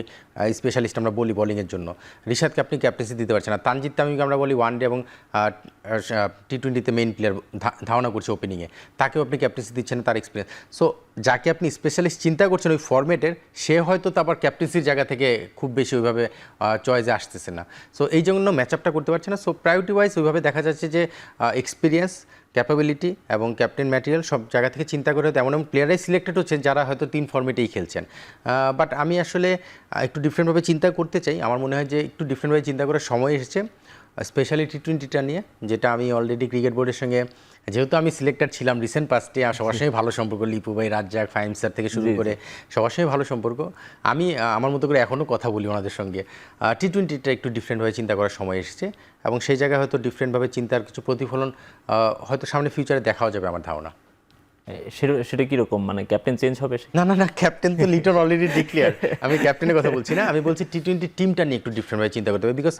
স্পেশালিস্ট আমরা বলি বোলিংয়ের জন্য, রিশাদকে আপনি ক্যাপ্টেন্সি দিতে পারছেন না। তানজিদ তামিমকে আমরা বলি ওয়ানডে এবং টি-20তে মেইন প্লেয়ার, ধারণা করছে ওপেনিংয়ে, তাকেও আপনি ক্যাপ্টেন্সি দিচ্ছেন না, তার এক্সপিরিয়েন্স। সো যাকে আপনি স্পেশালিস্ট চিন্তা করছেন ওই ফরম্যাটের, সে হয়তো তো আবার ক্যাপ্টেন্সির জায়গা থেকে খুব বেশি ওইভাবে চয়েসে আসতেছে না। সো এই জন্য ম্যাচ আপটা করতে পারছে না। সো প্রায়োরিটি ওয়াইজ ওইভাবে দেখা যাচ্ছে যে এক্সপিরিয়েন্স, ক্যাপাবিলিটি এবং ক্যাপ্টেন ম্যাটেরিয়াল সব জায়গা থেকে চিন্তা করে হয়তো এমন এমন প্লেয়ারাই সিলেক্টেড হচ্ছেন যারা হয়তো 3 ফরম্যাটেই খেলছেন। বাট আমি আসলে একটু ডিফারেন্টভাবে চিন্তা করতে চাই। আমার মনে হয় যে একটু ডিফারেন্টভাবে চিন্তা করার সময় এসেছে, স্পেশালি টি-20টা নিয়ে, যেটা আমি অলরেডি ক্রিকেট বোর্ডের সঙ্গে, যেহেতু আমি সিলেক্টেড ছিলাম রিসেন্ট পাস্টে, সবার সঙ্গে ভালো সম্পর্ক, লিপু ভাই, রাজ্জাক, ফাহিম স্যার থেকে শুরু করে সবার সঙ্গে ভালো সম্পর্ক। আমি আমার মতো করে এখনও কথা বলি ওনাদের সঙ্গে। টি-20টা একটু ডিফারেন্টভাবে চিন্তা করার সময় এসেছে এবং সেই জায়গায় হয়তো ডিফারেন্টভাবে চিন্তার কিছু প্রতিফলন হয়তো সামনে ফিউচারে দেখাও যাবে আমার ধারণা। সেটা কিরকম, মানে ক্যাপ্টেন চেঞ্জ হবে? না, ক্যাপ্টেন তো লিটন অলরেডি ডিক্লেয়ার। আমি ক্যাপ্টেনের কথা বলছি না, আমি বলছি টি-20 টিমটা নিয়ে একটু ডিফারেন্টভাবে চিন্তা করতে হবে। বিকজ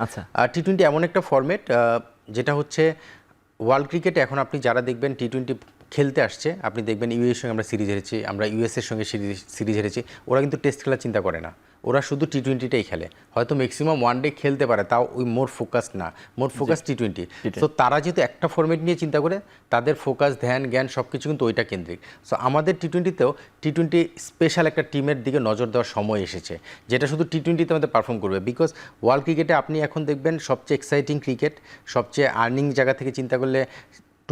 টি-20 এমন একটা ফরম্যাট যেটা হচ্ছে ওয়ার্ল্ড ক্রিকেটে এখন আপনি যারা দেখবেন টি-20 খেলতে আসছে, আপনি দেখবেন ইউএর সঙ্গে আমরা সিরিজ হেরেছি, আমরা ইউএসের সঙ্গে সিরিজ হেরেছি, ওরা কিন্তু টেস্ট খেলার চিন্তা করে না, ওরা শুধু টি-20টাই খেলে। হয়তো ম্যাক্সিমাম ওয়ানডে খেলতে পারে, তাও ওই মোর ফোকাস না, মোর ফোকাস টি-20। তো তারা যেহেতু একটা ফরম্যাট নিয়ে চিন্তা করে, তাদের ফোকাস, ধ্যান, জ্ঞান সব কিছু কিন্তু ওইটা কেন্দ্রিক। সো আমাদের টি-20তেও টি-20 স্পেশাল একটা টিমের দিকে নজর দেওয়ার সময় এসেছে, যেটা শুধু টি-20তে আমাদের পারফর্ম করবে। বিকজ ওয়ার্ল্ড ক্রিকেটে আপনি এখন দেখবেন সবচেয়ে এক্সাইটিং ক্রিকেট, সবচেয়ে আর্নিং জায়গা থেকে চিন্তা করলে,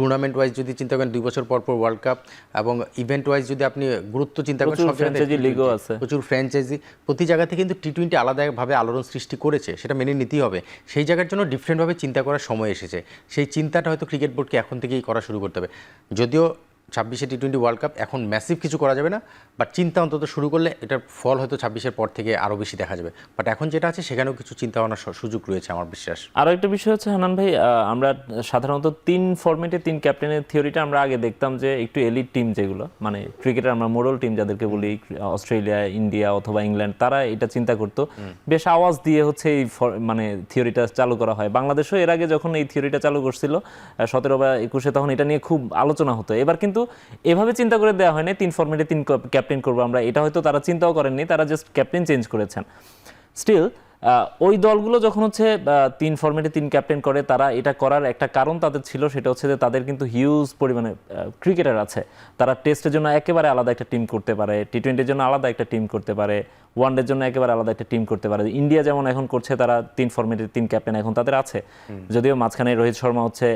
টুর্নামেন্ট ওয়াইজ যদি চিন্তা করেন 2 বছর পর ওয়ার্ল্ড কাপ, এবং ইভেন্ট ওয়াইজ যদি আপনি গুরুত্ব চিন্তা করেন, সব জায়গায় লিগও আছে, প্রচুর ফ্র্যাঞ্চাইজি, প্রতি জায়গা থেকে কিন্তু টি-20 আলাদাভাবে আলোড়ন সৃষ্টি করেছে, সেটা মেনে নিতেই হবে। সেই জায়গার জন্য ডিফারেন্টভাবে চিন্তা করার সময় এসেছে। সেই চিন্তাটা হয়তো ক্রিকেট বোর্ডকে এখন থেকেই করা শুরু করতে হবে। যদিও 26শে টি-20 ওয়ার্ল্ড কাপ, এখন ম্যাসিভ কিছু করা যাবে না, বাট চিন্তা অন্তত শুরু করলে এটার ফল হয়তো 26-এর পর থেকে আরও বেশি দেখা যাবে। বাট এখন যেটা আছে সেখানেও কিছু চিন্তা ভাবনার সুযোগ রয়েছে আমার বিশ্বাস। আরও একটা বিষয় হচ্ছে হান্নান ভাই, আমরা সাধারণত 3 ফরম্যাটে 3 ক্যাপ্টেনের থিওরিটা আমরা আগে দেখতাম যে একটু এলিট টিম যেগুলো, মানে ক্রিকেটের আমরা মোডল টিম যাদেরকে বলি, অস্ট্রেলিয়া, ইন্ডিয়া অথবা ইংল্যান্ড, তারা এটা চিন্তা করতো, বেশ আওয়াজ দিয়ে হচ্ছে এই মানে থিওরিটা চালু করা হয়। বাংলাদেশও এর আগে যখন এই থিওরিটা চালু করছিল 17 বা 21-এ, তখন এটা নিয়ে খুব আলোচনা হতো। এবার কিন্তু এভাবে চিন্তা করে দেওয়া হয় না 3 ফরম্যাটে 3 ক্যাপ্টেন করবো আমরা, এটা হয়তো তারা চিন্তাও করেননি, তারা জাস্ট ক্যাপ্টেন চেঞ্জ করেছেন। স্টিল ওই দলগুলো যখন হচ্ছে 3 ফরম্যাটে 3 ক্যাপ্টেন করে, তারা এটা করার একটা কারণ তাদের ছিল, সেটা হচ্ছে যে তাদের কিন্তু হিউজ পরিমাণে ক্রিকেটার আছে, তারা টেস্টের জন্য একেবারে আলাদা একটা টিম করতে পারে, টি-20-এর জন্য আলাদা একটা টিম করতে পারে, ওয়ানডের জন্য একেবারে আলাদা একটা টিম করতে পারে। ইন্ডিয়া যেমন এখন করছে, তারা 3 ফরম্যাটে 3 ক্যাপ্টেন এখন তাদের আছে, যদিও মাঝখানে রোহিত শর্মা হচ্ছে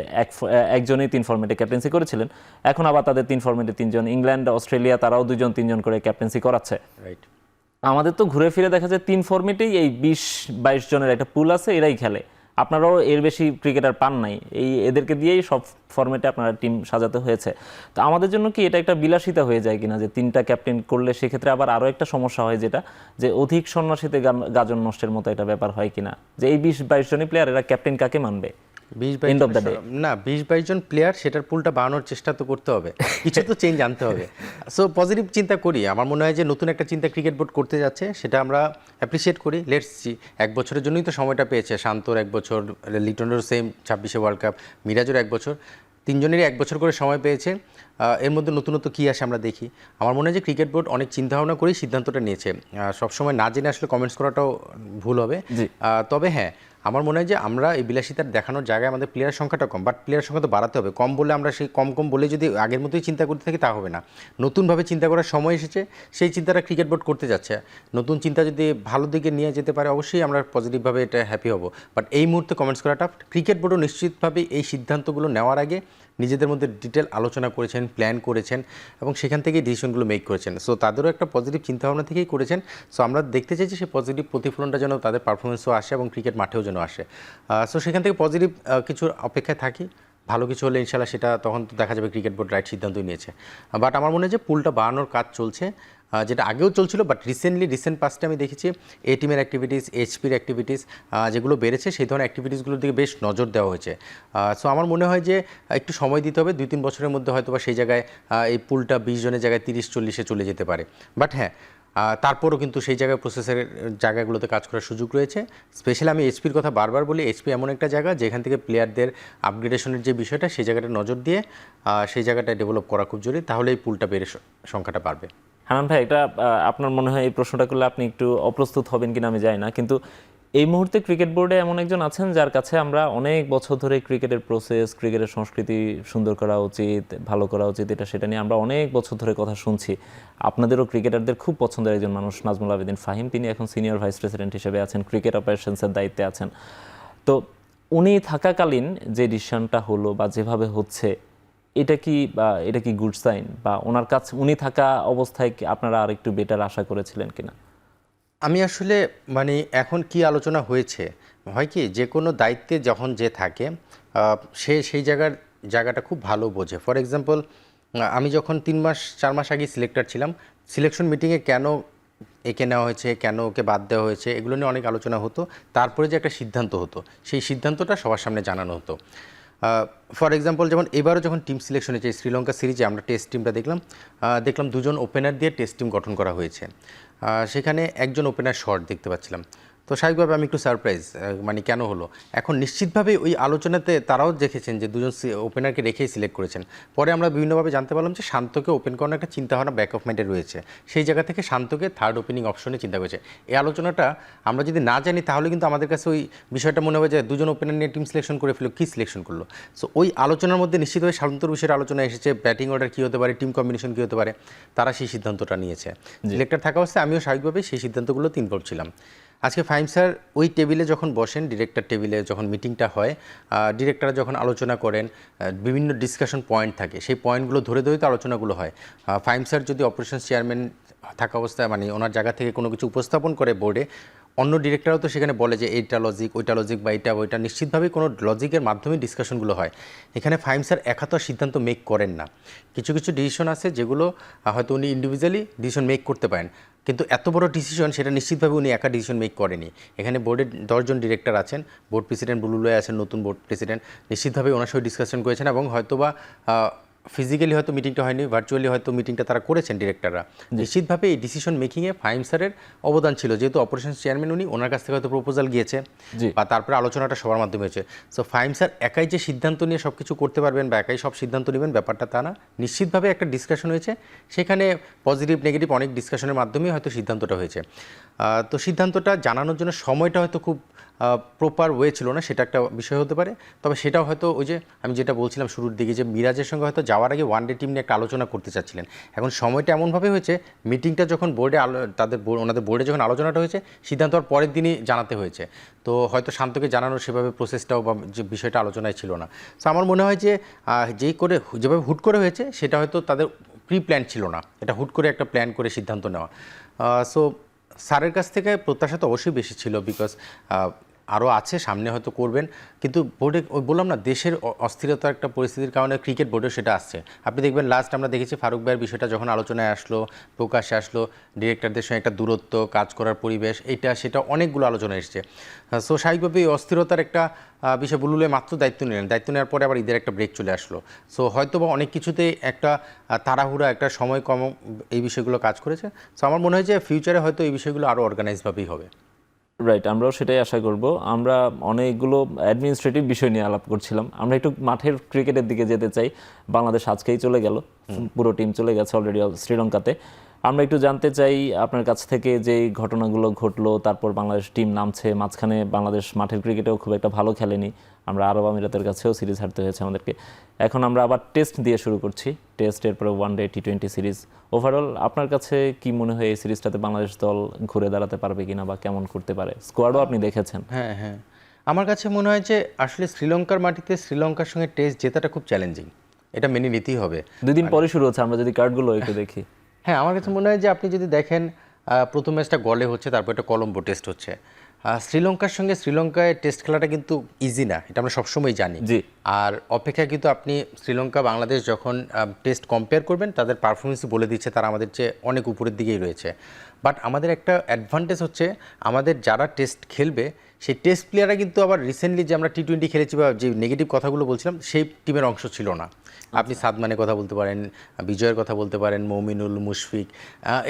একজনই 3 ফরম্যাটে ক্যাপ্টেন্সি করেছিলেন, এখন আবার তাদের 3 ফরম্যাটে 3 জন, ইংল্যান্ড, অস্ট্রেলিয়া তারাও 2জন 3 জন করে ক্যাপ্টেন্সি করাচ্ছে। রাইট। আমাদের তো ঘুরে ফিরে দেখা যায় 3 ফরম্যাটেই এই 20-22 জনের একটা পুল আছে, এরাই খেলে। আপনারাও এর বেশি ক্রিকেটার পান নাই, এদেরকে দিয়েই সব ফরম্যাটে আপনারা টিম সাজাতে হয়েছে। তো আমাদের জন্য কি এটা একটা বিলাসিতা হয়ে যায় কিনা যে 3টা ক্যাপ্টেন করলে? সেক্ষেত্রে আবার আরও একটা সমস্যা হয়, যেটা যে অধিক সন্ন্যাসীতে গাজন নষ্টের মতো একটা ব্যাপার হয় কিনা, যে এই 20-22 জনই প্লেয়ার, এরা ক্যাপ্টেন কাকে মানবে? 20-22 জন প্লেয়ার, সেটার পুলটা বাড়ানোর চেষ্টা তো করতে হবে, কিছু তো চেঞ্জ আনতে হবে। সো পজিটিভ চিন্তা করি, আমার মনে হয় যে নতুন একটা চিন্তা ক্রিকেট বোর্ড করতে যাচ্ছে, সেটা আমরা অ্যাপ্রিসিয়েট করি। লেটস সি, 1 বছরের জন্যই তো সময়টা পেয়েছে, শান্তর 1 বছর, লিটনেরও সেম 26শে ওয়ার্ল্ড কাপ, মিরাজের 1 বছর, 3 জনেরই 1 বছর করে সময় পেয়েছে। এর মধ্যে নতুনত্ব কী আসে আমরা দেখি। আমার মনে হয় যে ক্রিকেট বোর্ড অনেক চিন্তাভাবনা করেই সিদ্ধান্তটা নিয়েছে। সবসময় না জেনে আসলে কমেন্টস করাটাও ভুল হবে। তবে হ্যাঁ, আমার মনে হয় যে আমরা এই বিলাসিতার দেখানোর জায়গায় আমাদের প্লেয়ার সংখ্যাটা কম, বাট প্লেয়ার সংখ্যা তো বাড়াতে হবে। কম বলে আমরা সেই কম বলে যদি আগের মতোই চিন্তা করতে থাকি, তা হবে না। নতুনভাবে চিন্তা করার সময় এসেছে, সেই চিন্তাটা ক্রিকেট বোর্ড করতে যাচ্ছে। নতুন চিন্তা যদি ভালো দিকে নিয়ে যেতে পারে, অবশ্যই আমরা পজিটিভভাবে এটা হ্যাপি হব। বাট এই মুহূর্তে কমেন্টস করাটা, ক্রিকেট বোর্ডও নিশ্চিতভাবে এই সিদ্ধান্তগুলো নেওয়ার আগে নিজেদের মধ্যে ডিটেল আলোচনা করেছেন, প্ল্যান করেছেন এবং সেখান থেকেই ডিসিশনগুলো মেক করেছেন। সো তাদেরও একটা পজিটিভ চিন্তাভাবনা থেকেই করেছেন। সো আমরা দেখতে চাই যে সেই পজিটিভ প্রতিফলনটা যেন তাদের পারফরমেন্সও আসে এবং ক্রিকেট মাঠেও যেন আসে। সো সেখান থেকে পজিটিভ কিছুর অপেক্ষায় থাকি। ভালো কিছু হলে ইনশাল্লাহ সেটা তখন তো দেখা যাবে ক্রিকেট বোর্ড রাইট সিদ্ধান্তই নিয়েছে। বাট আমার মনে হয় যে পুলটা বাড়ানোর কাজ চলছে, যেটা আগেও চলছিল, বাট রিসেন্ট পাস্টে আমি দেখেছি এ টিমের অ্যাক্টিভিটিস, এইচপির অ্যাক্টিভিটিস যেগুলো বেড়েছে, সেই ধরনের অ্যাক্টিভিটিসগুলোর দিকে বেশ নজর দেওয়া হয়েছে। সো আমার মনে হয় যে একটু সময় দিতে হবে, 2-3 বছরের মধ্যে হয়তো বা সেই জায়গায় এই পুলটা 20 জনের জায়গায় 30-40-এ চলে যেতে পারে। বাট হ্যাঁ, তারপরও কিন্তু সেই জায়গায় প্রসেসের জায়গাগুলোতে কাজ করার সুযোগ রয়েছে। স্পেশালি আমি এইচপির কথা বারবার বলি, এইচপি এমন একটা জায়গা যেখান থেকে প্লেয়ারদের আপগ্রেডেশনের যে বিষয়টা, সেই জায়গাটা নজর দিয়ে সেই জায়গাটা ডেভেলপ করা খুব জরুরি, তাহলে এই পুলটা বেড়ে সংখ্যাটা বাড়বে। হানান ভাই, এটা আপনার মনে হয় এই প্রশ্নটা করলে আপনি একটু অপ্রস্তুত হবেন কিনা আমি জানি না, কিন্তু এই মুহূর্তে ক্রিকেট বোর্ডে এমন একজন আছেন যার কাছে আমরা অনেক বছর ধরে ক্রিকেটের প্রসেস, ক্রিকেটের সংস্কৃতি সুন্দর করা উচিত, ভালো করা উচিত, এটা সেটা নিয়ে আমরা অনেক বছর ধরে কথা শুনছি। আপনাদেরও ক্রিকেটারদের খুব পছন্দের একজন মানুষ নাজমুল আবেদিন ফাহিম, তিনি এখন সিনিয়র ভাইস প্রেসিডেন্ট হিসেবে আছেন, ক্রিকেট অপারেশনসের দায়িত্বে আছেন। তো উনি থাকাকালীন যে ডিসিশনটা হলো বা যেভাবে হচ্ছে, এটা কি গুড সাইন, বা ওনার কাছে উনি থাকা অবস্থায় কি আপনারা আর একটু বেটার আশা করেছিলেন কিনা? আমি আসলে মানে এখন কি আলোচনা হয়েছে, হয় কি যে কোনো দায়িত্বে যখন যে থাকে সে সেই জায়গাটা খুব ভালো বোঝে। ফর এক্সাম্পল, আমি যখন 3-4 মাস আগে সিলেক্টর ছিলাম, সিলেকশন মিটিংয়ে কেন একে নেওয়া হয়েছে, কেন ওকে বাদ দেওয়া হয়েছে, এগুলো নিয়ে অনেক আলোচনা হতো। তারপরে যে একটা সিদ্ধান্ত হতো, সেই সিদ্ধান্তটা সবার সামনে জানানো হতো। ফর এক্সাম্পল, যেমন এবারও যখন টিম সিলেকশন হয়েছে, শ্রীলঙ্কা সিরিজে আমরা টেস্ট টিমটা দেখলাম 2জন ওপেনার দিয়ে টেস্ট টিম গঠন করা হয়েছে। সেখানে একজন ওপেনার শর্ট দেখতে পাচ্ছিলাম। তো স্বাভাবিকভাবে আমি একটু সারপ্রাইজ, মানে কেন হলো। এখন নিশ্চিতভাবে ওই আলোচনাতে তারাও দেখেছেন যে 2জন ওপেনারকে রেখেই সিলেক্ট করেছেন। পরে আমরা বিভিন্নভাবে জানতে পারলাম যে শান্তকে ওপেন করার একটা চিন্তাভাবনা ব্যাক অফ মাইন্ডে রয়েছে, সেই জায়গা থেকে শান্তকে থার্ড ওপেনিং অপশনে চিন্তা করেছে। এই আলোচনাটা আমরা যদি না জানি তাহলে কিন্তু আমাদের কাছে ওই বিষয়টা মনে হবে যে 2জন ওপেনার নিয়ে টিম সিলেকশন করে ফেলো, কী সিলেকশন করলো। সো ওই আলোচনার মধ্যে নিশ্চিতভাবে শান্তর বিষয়ের আলোচনা এসেছে, ব্যাটিং অর্ডার কী হতে পারে, টিম কম্বিনেশন কী হতে পারে, তারা সেই সিদ্ধান্তটা নিয়েছে। সিলেক্টর থাকা অবস্থায় আমিও স্বাভাবিকভাবেই সেই সিদ্ধান্তগুলোতে ইনভলভ ছিলাম। আজকে ফাহিম স্যার ওই টেবিলে যখন বসেন, ডিরেক্টর টেবিলে যখন মিটিংটা হয়, ডিরেক্টররা যখন আলোচনা করেন, বিভিন্ন ডিসকাশন পয়েন্ট থাকে, সেই পয়েন্টগুলো ধরে ধরে তো আলোচনাগুলো হয়। ফাহিম স্যার যদি অপারেশনস চেয়ারম্যান থাকা অবস্থায় মানে ওনার জায়গা থেকে কোনো কিছু উপস্থাপন করে বোর্ডে, অন্য ডিরেক্টররাও তো সেখানে বলে যে এইটা লজিক, ওইটা লজিক, বা এইটা ওইটা, নিশ্চিতভাবেই কোনো লজিকের মাধ্যমে ডিসকাশনগুলো হয়। এখানে ফাহিম স্যার একা তো সিদ্ধান্ত মেক করেন না, কিছু কিছু ডিসিশন আছে যেগুলো হয়তো উনি ইন্ডিভিজুয়ালি ডিসিশন মেক করতে পারেন, কিন্তু এত বড় ডিসিশন সেটা নিশ্চিতভাবে উনি একা ডিসিশন মেক করেনি। এখানে বোর্ডের 10 জন ডিরেক্টর আছেন, বোর্ড প্রেসিডেন্ট বুলুলয় আছেন, নতুন বোর্ড প্রেসিডেন্ট, নিশ্চিতভাবে ওনার সঙ্গে ডিসকাশন করেছেন, এবং হয়তোবা ফিজিক্যালি হয়তো মিটিংটা হয়নি, ভার্চুয়ালি হয়তো মিটিংটা তারা করেছেন ডিরেক্টররা। নিশ্চিতভাবে এই ডিসিশন মেকিংয়ে ফাহিম স্যারের অবদান ছিল, যেহেতু অপারেশন চেয়ারম্যান উনি, ওনার কাছ থেকে হয়তো প্রপোজাল গিয়েছে বা তারপরে আলোচনাটা সবার মাধ্যমে হয়েছে। সো ফাহিম স্যার একাই যে সিদ্ধান্ত নিয়ে সব কিছু করতে পারবেন বা একাই সব সিদ্ধান্ত নেবেন, ব্যাপারটা তা না। নিশ্চিতভাবে একটা ডিসকাশন হয়েছে, সেখানে পজিটিভ নেগেটিভ অনেক ডিসকাশনের মাধ্যমেই হয়তো সিদ্ধান্তটা হয়েছে। তো সিদ্ধান্তটা জানানোর জন্য সময়টা হয়তো খুব প্রপার ওয়ে ছিল না, সেটা একটা বিষয় হতে পারে। তবে সেটাও হয়তো ওই যে আমি যেটা বলছিলাম শুরুর দিকে, যে মিরাজের সঙ্গে হয়তো যাওয়ার আগে ওয়ানডে টিম নিয়ে একটা আলোচনা করতে চাচ্ছিলেন। এখন সময়টা এমনভাবে হয়েছে, মিটিংটা যখন বোর্ডে ওনাদের বোর্ডে যখন আলোচনাটা হয়েছে, সিদ্ধান্ত আর পরের দিনই জানাতে হয়েছে। তো হয়তো শান্তকে জানানোর সেভাবে প্রসেসটাও বা যে বিষয়টা আলোচনায় ছিল না। সো আমার মনে হয় যে যেভাবে হুট করে হয়েছে, সেটা হয়তো তাদের প্রি প্ল্যান ছিল না, এটা হুট করে একটা প্ল্যান করে সিদ্ধান্ত নেওয়া। সো স্যারের কাছ থেকে প্রত্যাশা তো অবশ্যই বেশি ছিল, বিকজ আরও আছে, সামনে হয়তো করবেন, কিন্তু বোর্ডে ওই বললাম না, দেশের অস্থিরতার একটা পরিস্থিতির কারণে ক্রিকেট বোর্ডেও সেটা আসছে। আপনি দেখবেন লাস্ট আমরা দেখেছি ফারুক ভাইয়ের বিষয়টা যখন আলোচনায় আসলো, প্রকাশ্যে আসলো, ডিরেক্টরদের সঙ্গে একটা দূরত্ব, কাজ করার পরিবেশ, এইটা সেটা অনেকগুলো আলোচনা এসছে। সো স্বাভাবিকভাবে এই অস্থিরতার একটা বিষয় বুলুলে মাত্র দায়িত্ব নিলেন, দায়িত্ব নেওয়ার পরে আবার ঈদের একটা ব্রেক চলে আসলো। সো হয়তো বা অনেক কিছুতেই একটা তাড়াহুড়া, একটা সময় কম, এই বিষয়গুলো কাজ করেছে। সো আমার মনে হয় যে ফিউচারে হয়তো এই বিষয়গুলো আরও অর্গানাইজভাবেই হবে। রাইট, আমরাও সেটাই আশা করব। আমরা অনেকগুলো অ্যাডমিনিস্ট্রেটিভ বিষয় নিয়ে আলাপ করছিলাম, আমরা একটু মাঠের ক্রিকেটের দিকে যেতে চাই। বাংলাদেশ আজকেই চলে গেল, পুরো টিম চলে গেছে অলরেডি শ্রীলঙ্কাতে। আমরা একটু জানতে চাই আপনার কাছ থেকে, যে ঘটনাগুলো ঘটলো, তারপর বাংলাদেশ টিম নামছে, মাঝখানে বাংলাদেশ মাঠের ক্রিকেটেও খুব একটা ভালো খেলেনি, আমরা আরব আমিরাতের কাছেও সিরিজ হারতে হয়েছে আমাদেরকে। এখন আমরা আবার টেস্ট দিয়ে শুরু করছি, টেস্ট, এরপরে ওয়ানডে, টি20 সিরিজ। ওভারঅল আপনার কাছে কি মনে হয় এই সিরিজটাতে বাংলাদেশ দল ঘুরে দাঁড়াতে পারবে কিনা, বা কেমন করতে পারে? স্কোয়াডও আপনি দেখেছেন। হ্যাঁ হ্যাঁ, আমার কাছে মনে হয় যে আসলে শ্রীলঙ্কার মাটিতে শ্রীলঙ্কার সঙ্গে টেস্ট জেতাটা খুব চ্যালেঞ্জিং, এটা মেনে নিতেই হবে। 2 দিন পরে শুরু হচ্ছে, আমরা যদি কার্ডগুলো একটু দেখি। হ্যাঁ, আমার কাছে মনে হয় যে আপনি যদি দেখেন, প্রথম ম্যাচটা গলে হচ্ছে, তারপর একটা কলম্বো টেস্ট হচ্ছে। শ্রীলঙ্কায় টেস্ট খেলাটা কিন্তু ইজি না, এটা আমরা সবসময় জানি। জি। আর অপেক্ষা কিন্তু আপনি শ্রীলঙ্কা বাংলাদেশ যখন টেস্ট কম্পেয়ার করবেন, তাদের পারফরমেন্সই বলে দিচ্ছে তারা আমাদের চেয়ে অনেক উপরের দিকেই রয়েছে। বাট আমাদের একটা অ্যাডভান্টেজ হচ্ছে, আমাদের যারা টেস্ট খেলবে সেই টেস্ট প্লেয়াররা কিন্তু আবার রিসেন্টলি যে আমরা টি-20 খেলেছি বা যে নেগেটিভ কথাগুলো বলছিলাম, সেই টিমের অংশ ছিল না। আপনি সাদমানের কথা বলতে পারেন, বিজয়ের কথা বলতে পারেন, মমিনুল, মুশফিক,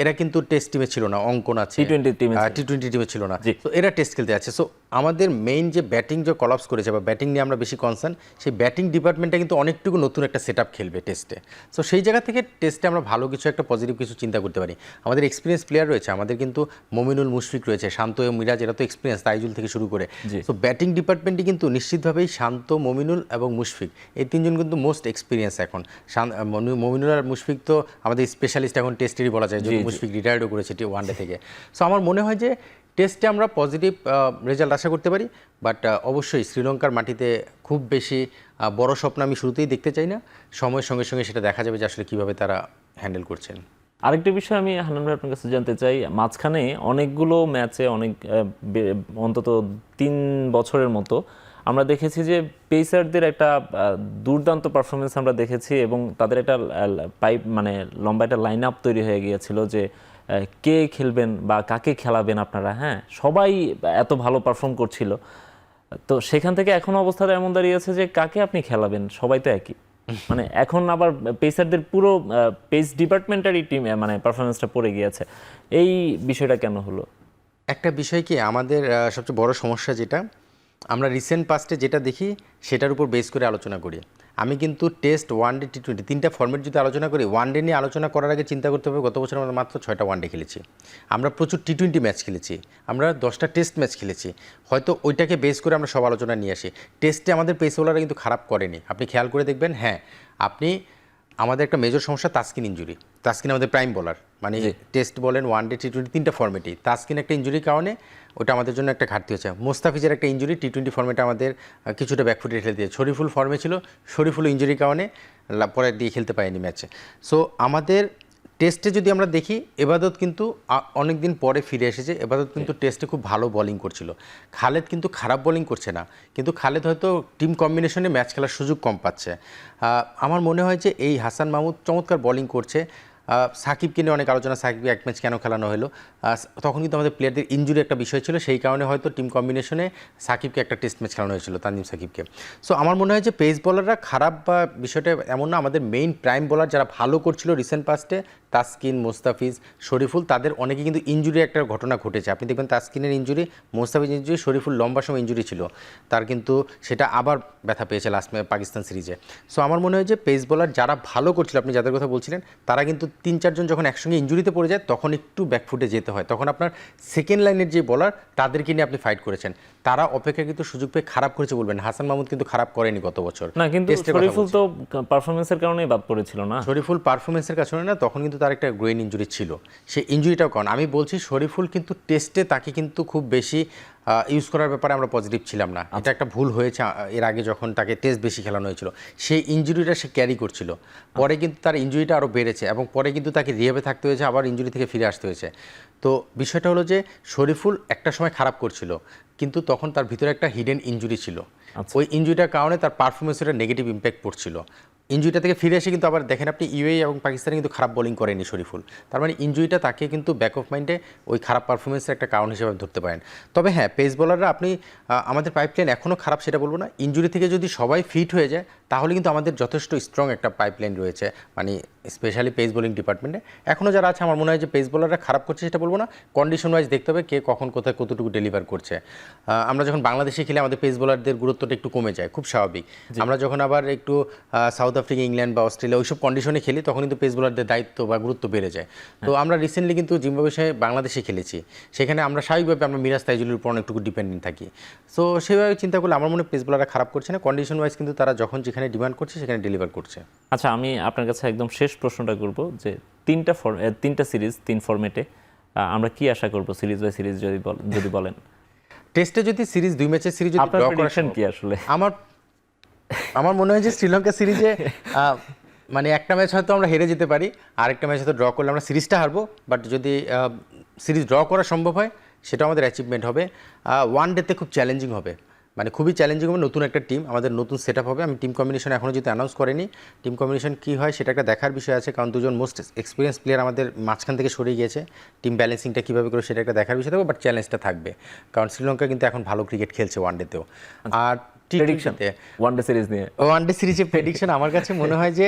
এরা কিন্তু টেস্ট টিমে ছিল না। অঙ্কন আছে, টি-20 টিমে ছিল না। তো এরা টেস্ট খেলতে যাচ্ছে। সো আমাদের মেইন যে ব্যাটিং যে কলাপস করেছে বা ব্যাটিং নিয়ে আমরা বেশি কনসার্ন, সেই ব্যাটিং ডিপার্টমেন্টটা কিন্তু অনেকটুকু নতুন একটা সেট খেলবে টেস্টে। সো সেই জায়গা থেকে টেস্টে আমরা ভালো কিছু, একটা পজিটিভ কিছু চিন্তা করতে পারি। আমাদের এক্সপিরিয়েন্স প্লেয়ার রয়েছে, আমাদের কিন্তু মমিনুল, মুশফিক রয়েছে, শান্ত এবং মিরাজ, এরা তো এক্সপিরিয়েন্স, তাইজুল থেকে শুরু করে। সো ব্যাটিং ডিপার্টমেন্টটি কিন্তু নিশ্চিতভাবেই শান্ত, মমিনুল এবং মুশফিক, এই তিনজন কিন্তু মোস্ট এক্সপিরিয়েন্স এখন। মমিনুল আর মুশফিক তো আমাদের স্পেশালিস্ট এখন টেস্টেরই বলা যায়, যদি মুশফিক রিটায়ার্ডও করেছে ওয়ানডে থেকে। সো আমার মনে হয় যে টেস্টে আমরা পজিটিভ রেজাল্ট আশা করতে পারি। বাট অবশ্যই শ্রীলঙ্কার মাটিতে খুব বেশি বড় স্বপ্ন আমি শুরুতেই দেখতে চাই না। সময়ের সঙ্গে সঙ্গে সেটা দেখা যাবে যে আসলে কীভাবে তারা হ্যান্ডেল করছেন। আরেকটি বিষয় আমি হান্নান ভাই আপনার কাছে জানতে চাই, মাঝখানে অনেকগুলো ম্যাচে অন্তত 3 বছরের মতো আমরা দেখেছি যে পেসারদের একটা দুর্দান্ত পারফরমেন্স আমরা দেখেছি, এবং তাদের একটা লম্বা একটা লাইন আপ তৈরি হয়ে গিয়েছিল যে কে খেলবেন বা কাকে খেলাবেন আপনারা। হ্যাঁ, সবাই এত ভালো পারফর্ম করছিল। তো সেখান থেকে এখন অবস্থাটা এমন দাঁড়িয়েছে যে কাকে আপনি খেলাবেন, সবাই তো একই। এখন আবার পেসারদের পুরো পেস ডিপার্টমেন্টারি টিম পারফরমেন্সটা পড়ে গিয়েছে। এই বিষয়টা কেন হলো? একটা বিষয় কি, আমাদের সবচেয়ে বড় সমস্যা যেটা আমরা রিসেন্ট পাস্টে যেটা দেখি সেটার উপর বেস করে আলোচনা করি। আমি কিন্তু টেস্ট, ওয়ানডে, টি-20 তিনটা ফর্মেট যদি আলোচনা করি, ওয়ানডে নিয়ে আলোচনা করার আগে চিন্তা করতে হবে গত বছর আমরা মাত্র 6টা ওয়ানডে খেলেছি, আমরা প্রচুর টি-20 ম্যাচ খেলেছি, আমরা 10টা টেস্ট ম্যাচ খেলেছি। হয়তো ওইটাকে বেস করে আমরা সব আলোচনা নিয়ে আসি। টেস্টে আমাদের পেস বোলাররা কিন্তু খারাপ করেনি, আপনি খেয়াল করে দেখবেন। হ্যাঁ, আমাদের একটা মেজর সমস্যা তাসকিন ইনজুরি। তাসকিন আমাদের প্রাইম বোলার, টেস্ট বলেন, ওয়ানডে, টি-20 তিনটা ফর্মেটেই তাসকিন একটা ইনজুরির কারণে ওটা আমাদের জন্য একটা ঘাটতি হচ্ছে। মোস্তাফিজের একটা ইনজুরি টি-20 ফর্মেটে আমাদের কিছুটা ব্যাকফুটে ঠেলে দিয়ে, শরীফুল ফর্মে ছিল, শরীফুল ইনজুরির কারণে পরে দিয়ে খেলতে পারেনি ম্যাচে। সো আমাদের টেস্টে যদি আমরা দেখি, এবাদত কিন্তু অনেক দিন পরে ফিরে এসেছে। এবাদত কিন্তু টেস্টে খুব ভালো বোলিং করছিল। খালেদ কিন্তু খারাপ বোলিং করছে না, কিন্তু খালেদ হয়তো টিম কম্বিনেশনে ম্যাচ খেলার সুযোগ কম পাচ্ছে। আমার মনে হয় যে এই হাসান মাহমুদ চমৎকার বোলিং করছে। সাকিবকে নিয়ে অনেক আলোচনা, সাকিব এক ম্যাচ কেন খেলানো হলো, তখন কিন্তু আমাদের প্লেয়ারদের ইনজুরি একটা বিষয় ছিল, সেই কারণে হয়তো টিম কম্বিনেশনে সাকিবকে একটা টেস্ট ম্যাচ খেলানো হয়েছিল, তানজিম সাকিবকে। সো আমার মনে হয় যে পেস বোলাররা খারাপ বা বিষয়টা এমন না। আমাদের মেইন প্রাইম বোলার যারা ভালো করছিল রিসেন্ট পাস্টে, তাসকিন, মোস্তাফিজ, শরীফুল, তাদের অনেকে কিন্তু ইনজুরি একটা ঘটনা ঘটেছে। আপনি দেখবেন তাসকিনের ইনজুরি, মোস্তাফিজ ইনজুরি, শরীফুল লম্বা সময় ইনজুরি ছিল তার, কিন্তু সেটা আবার ব্যথা পেয়েছে লাস্ট পাকিস্তান সিরিজে। সো আমার মনে হয় যে পেস বোলার যারা ভালো করছিল, আপনি যাদের কথা বলছিলেন, তারা কিন্তু 3-4 জন যখন একসঙ্গে ইনজুরিতে পড়ে যায় তখন একটু ব্যাকফুটে যেতে হয়। তখন আপনার সেকেন্ড লাইনের যে বোলার তাদেরকে নিয়ে আপনি ফাইট করেছেন, তারা অপেক্ষাকৃত সুযোগ পেয়ে খারাপ করেছে বলবেন। হাসান মাহমুদ কিন্তু খারাপ করেনি গত বছর না, কিন্তু শরীফুল তো পারফরমেন্সের কারণেই বাদ পড়েছিল না। শরীফুল পারফরমেন্সের কারণে না, তখন কিন্তু তার একটা গ্রোইন ইনজুরি ছিল, সেই ইনজুরিটাও কারণ। আমি বলছি শরীফুল কিন্তু টেস্টে তাকে কিন্তু খুব বেশি ইউজ করার ব্যাপারে আমরা পজিটিভ ছিলাম না। এটা একটা ভুল হয়েছে এর আগে যখন তাকে টেস্ট বেশি খেলানো হয়েছিল, সেই ইনজুরিটা সে ক্যারি করছিল। পরে কিন্তু তার ইনজুরিটা আরও বেড়েছে এবং পরে কিন্তু তাকে রিহেবে থাকতে হয়েছে, আবার ইনজুরি থেকে ফিরে আসতে হয়েছে। তো বিষয়টা হলো যে শরীফুল একটা সময় খারাপ করছিল, কিন্তু তখন তার ভিতরে একটা হিডেন ইনজুরি ছিল। ওই ইনজুরিটার কারণে তার পারফরমেন্সের নেগেটিভ ইম্প্যাক্ট পড়ছিল। ইনজুরিটা থেকে ফিরে এসে কিন্তু আবার দেখেন আপনি ইউএই এবং পাকিস্তানে কিন্তু খারাপ বোলিং করেনি শরীফুল। তার মানে ইনজুরিটা তাকে কিন্তু ব্যাক অফ মাইন্ডে ওই খারাপ পারফরমেন্সের একটা কারণ হিসেবে ধরতে পারেন। তবে হ্যাঁ, পেস বোলাররা আপনি আমাদের পাইপলাইন এখনও খারাপ সেটা বলবো না। ইনজুরি থেকে যদি সবাই ফিট হয়ে যায় তাহলে কিন্তু আমাদের যথেষ্ট স্ট্রং একটা পাইপলাইন রয়েছে, স্পেশালি পেস বোলিং ডিপার্টমেন্টে। এখনও যারা আছে আমার মনে হয় যে পেস বোলাররা খারাপ করছে সেটা বলবো না, কন্ডিশন ওয়াইজ দেখতে হবে কে কখন কোথায় কতটুকু ডেলিভার করছে। আমরা যখন বাংলাদেশে খেলে আমাদের পেস বোলারদের গুরুত্বটা একটু কমে যায়, খুব স্বাভাবিক। আমরা যখন আবার একটু সাউথ আফ্রিকা, ইংল্যান্ড বা অস্ট্রেলিয়া ওইসব কন্ডিশনে খেলি তখন কিন্তু পেস বোলারদের দায়িত্ব বা গুরুত্ব বেড়ে যায়। তো আমরা রিসেন্টলি কিন্তু জিম্বাবুয়ে বাংলাদেশে খেলেছি, সেখানে আমরা স্বাভাবিকভাবে আমরা মিরাজ তাইজুলের উপর অনেকটুকু ডিপেন্ডেন্ট থাকি। সো সেভাবে চিন্তা করলে আমার মনে হয় পেস বোলাররা খারাপ করছে না, কন্ডিশন ওয়াইজ কিন্তু তারা যখন যেখানে ডিমান্ড করছে সেখানে ডেলিভার করছে। আচ্ছা, আমি আপনার কাছে একদম শেষ প্রশ্নটা করব যে 3টা সিরিজ 3 ফরম্যাটে আমরা কি আশা করব সিরিজ বাই সিরিজ যদি বলেন। টেস্টে যদি সিরিজ 2 ম্যাচের সিরিজ যদি ড্র করা কি আসলে আমার মনে হয় যে শ্রীলঙ্কা সিরিজে একটা ম্যাচ হয়তো আমরা হেরে যেতে পারি, আরেকটা ম্যাচ হয়তো ড্র করলে আমরা সিরিজটা হারবো। বাট যদি সিরিজ ড্র করা সম্ভব হয় সেটাও আমাদের অ্যাচিভমেন্ট হবে। ওয়ান ডেতে খুব চ্যালেঞ্জিং হবে, মানে খুবই চ্যালেঞ্জিং হবে। নতুন একটা টিম, আমাদের নতুন সেট আপ হবে। আমি টিম কম্বিনেশন এখনও যদি অ্যানাউন্স করিনি, টিম কম্বিনেশন কী হয় সেটা একটা দেখার বিষয় আছে, কারণ দুজন মোস্ট এক্সপিরিয়েন্স প্লেয়ার আমাদের মাঝখান থেকে সরে গিয়েছে। টিম ব্যালেন্সিংটা কীভাবে করে সেটা একটা দেখার বিষয় থাকবে, বাট চ্যালেঞ্জটা থাকবে, কারণ শ্রীলঙ্কা কিন্তু এখন ভালো ক্রিকেট খেলছে ওয়ান ডেতেও। আর প্রেডিকশন ওয়ানডে সিরিজ নিয়ে, ওয়ানডে সিরিজে প্রেডিকশন আমার কাছে মনে হয় যে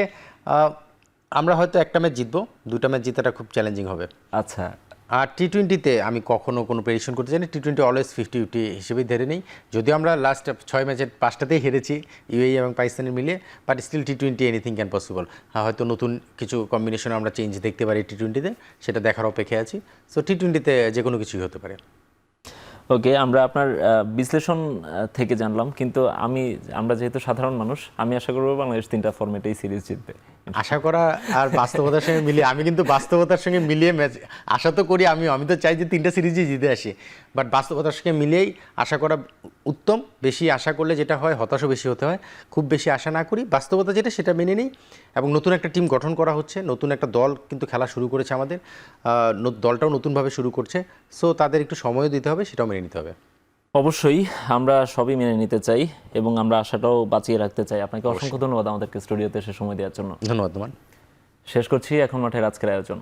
আমরা হয়তো একটা ম্যাচ জিতবো, দুটা ম্যাচ জিতাটা খুব চ্যালেঞ্জিং হবে। আচ্ছা আর টি-20তে আমি কখনো কোনো প্রেডিকশন করতে চাই না। টি-20 অলওয়েজ 50-50 হিসেবেই ধরে নেই, যদিও আমরা লাস্ট 6 ম্যাচের 5টাতেই হেরেছি ইউএই এবং পাকিস্তানের মিলিয়ে, বাট স্টিল টি-20 এনিথিং ক্যান পসিবল। হয়তো নতুন কিছু কম্বিনেশন আমরা চেঞ্জ দেখতে পারি টি-20তে, সেটা দেখার অপেক্ষায় আছি। সো টি-20তে যে কোনো কিছুই হতে পারে। ওকে, আমরা আপনার বিশ্লেষণ থেকে জানলাম, কিন্তু আমরা যেহেতু সাধারণ মানুষ, আমি আশা করবো বাংলাদেশ 3টা ফরম্যাটেই সিরিজ জিতবে। আশা করা আর বাস্তবতার সঙ্গে মিলিয়ে, আমি কিন্তু বাস্তবতার সঙ্গে মিলিয়ে ম্যাচ আশা তো করি, আমি তো চাই যে 3টা সিরিজই জিতে আসি, বাট বাস্তবতার সঙ্গে মিলিয়েই আশা করা উত্তম। বেশি আশা করলে যেটা হয়, হতাশও বেশি হতে হয়। খুব বেশি আশা না করি, বাস্তবতা যেটা সেটা মেনে নিই। এবং নতুন একটা টিম গঠন করা হচ্ছে, নতুন একটা দল কিন্তু খেলা শুরু করেছে আমাদের, দলটাও নতুনভাবে শুরু করছে। সো তাদের একটু সময়ও দিতে হবে, সেটাও মেনে নিতে হবে। অবশ্যই আমরা সবই মেনে নিতে চাই এবং আমরা আশাটাও বাঁচিয়ে রাখতে চাই। আপনাকে অসংখ্য ধন্যবাদ আমাদেরকে স্টুডিওতে এসে সময় দেওয়ার জন্য। ধন্যবাদ তোমার। শেষ করছি এখন মাঠের আজকের আয়োজন।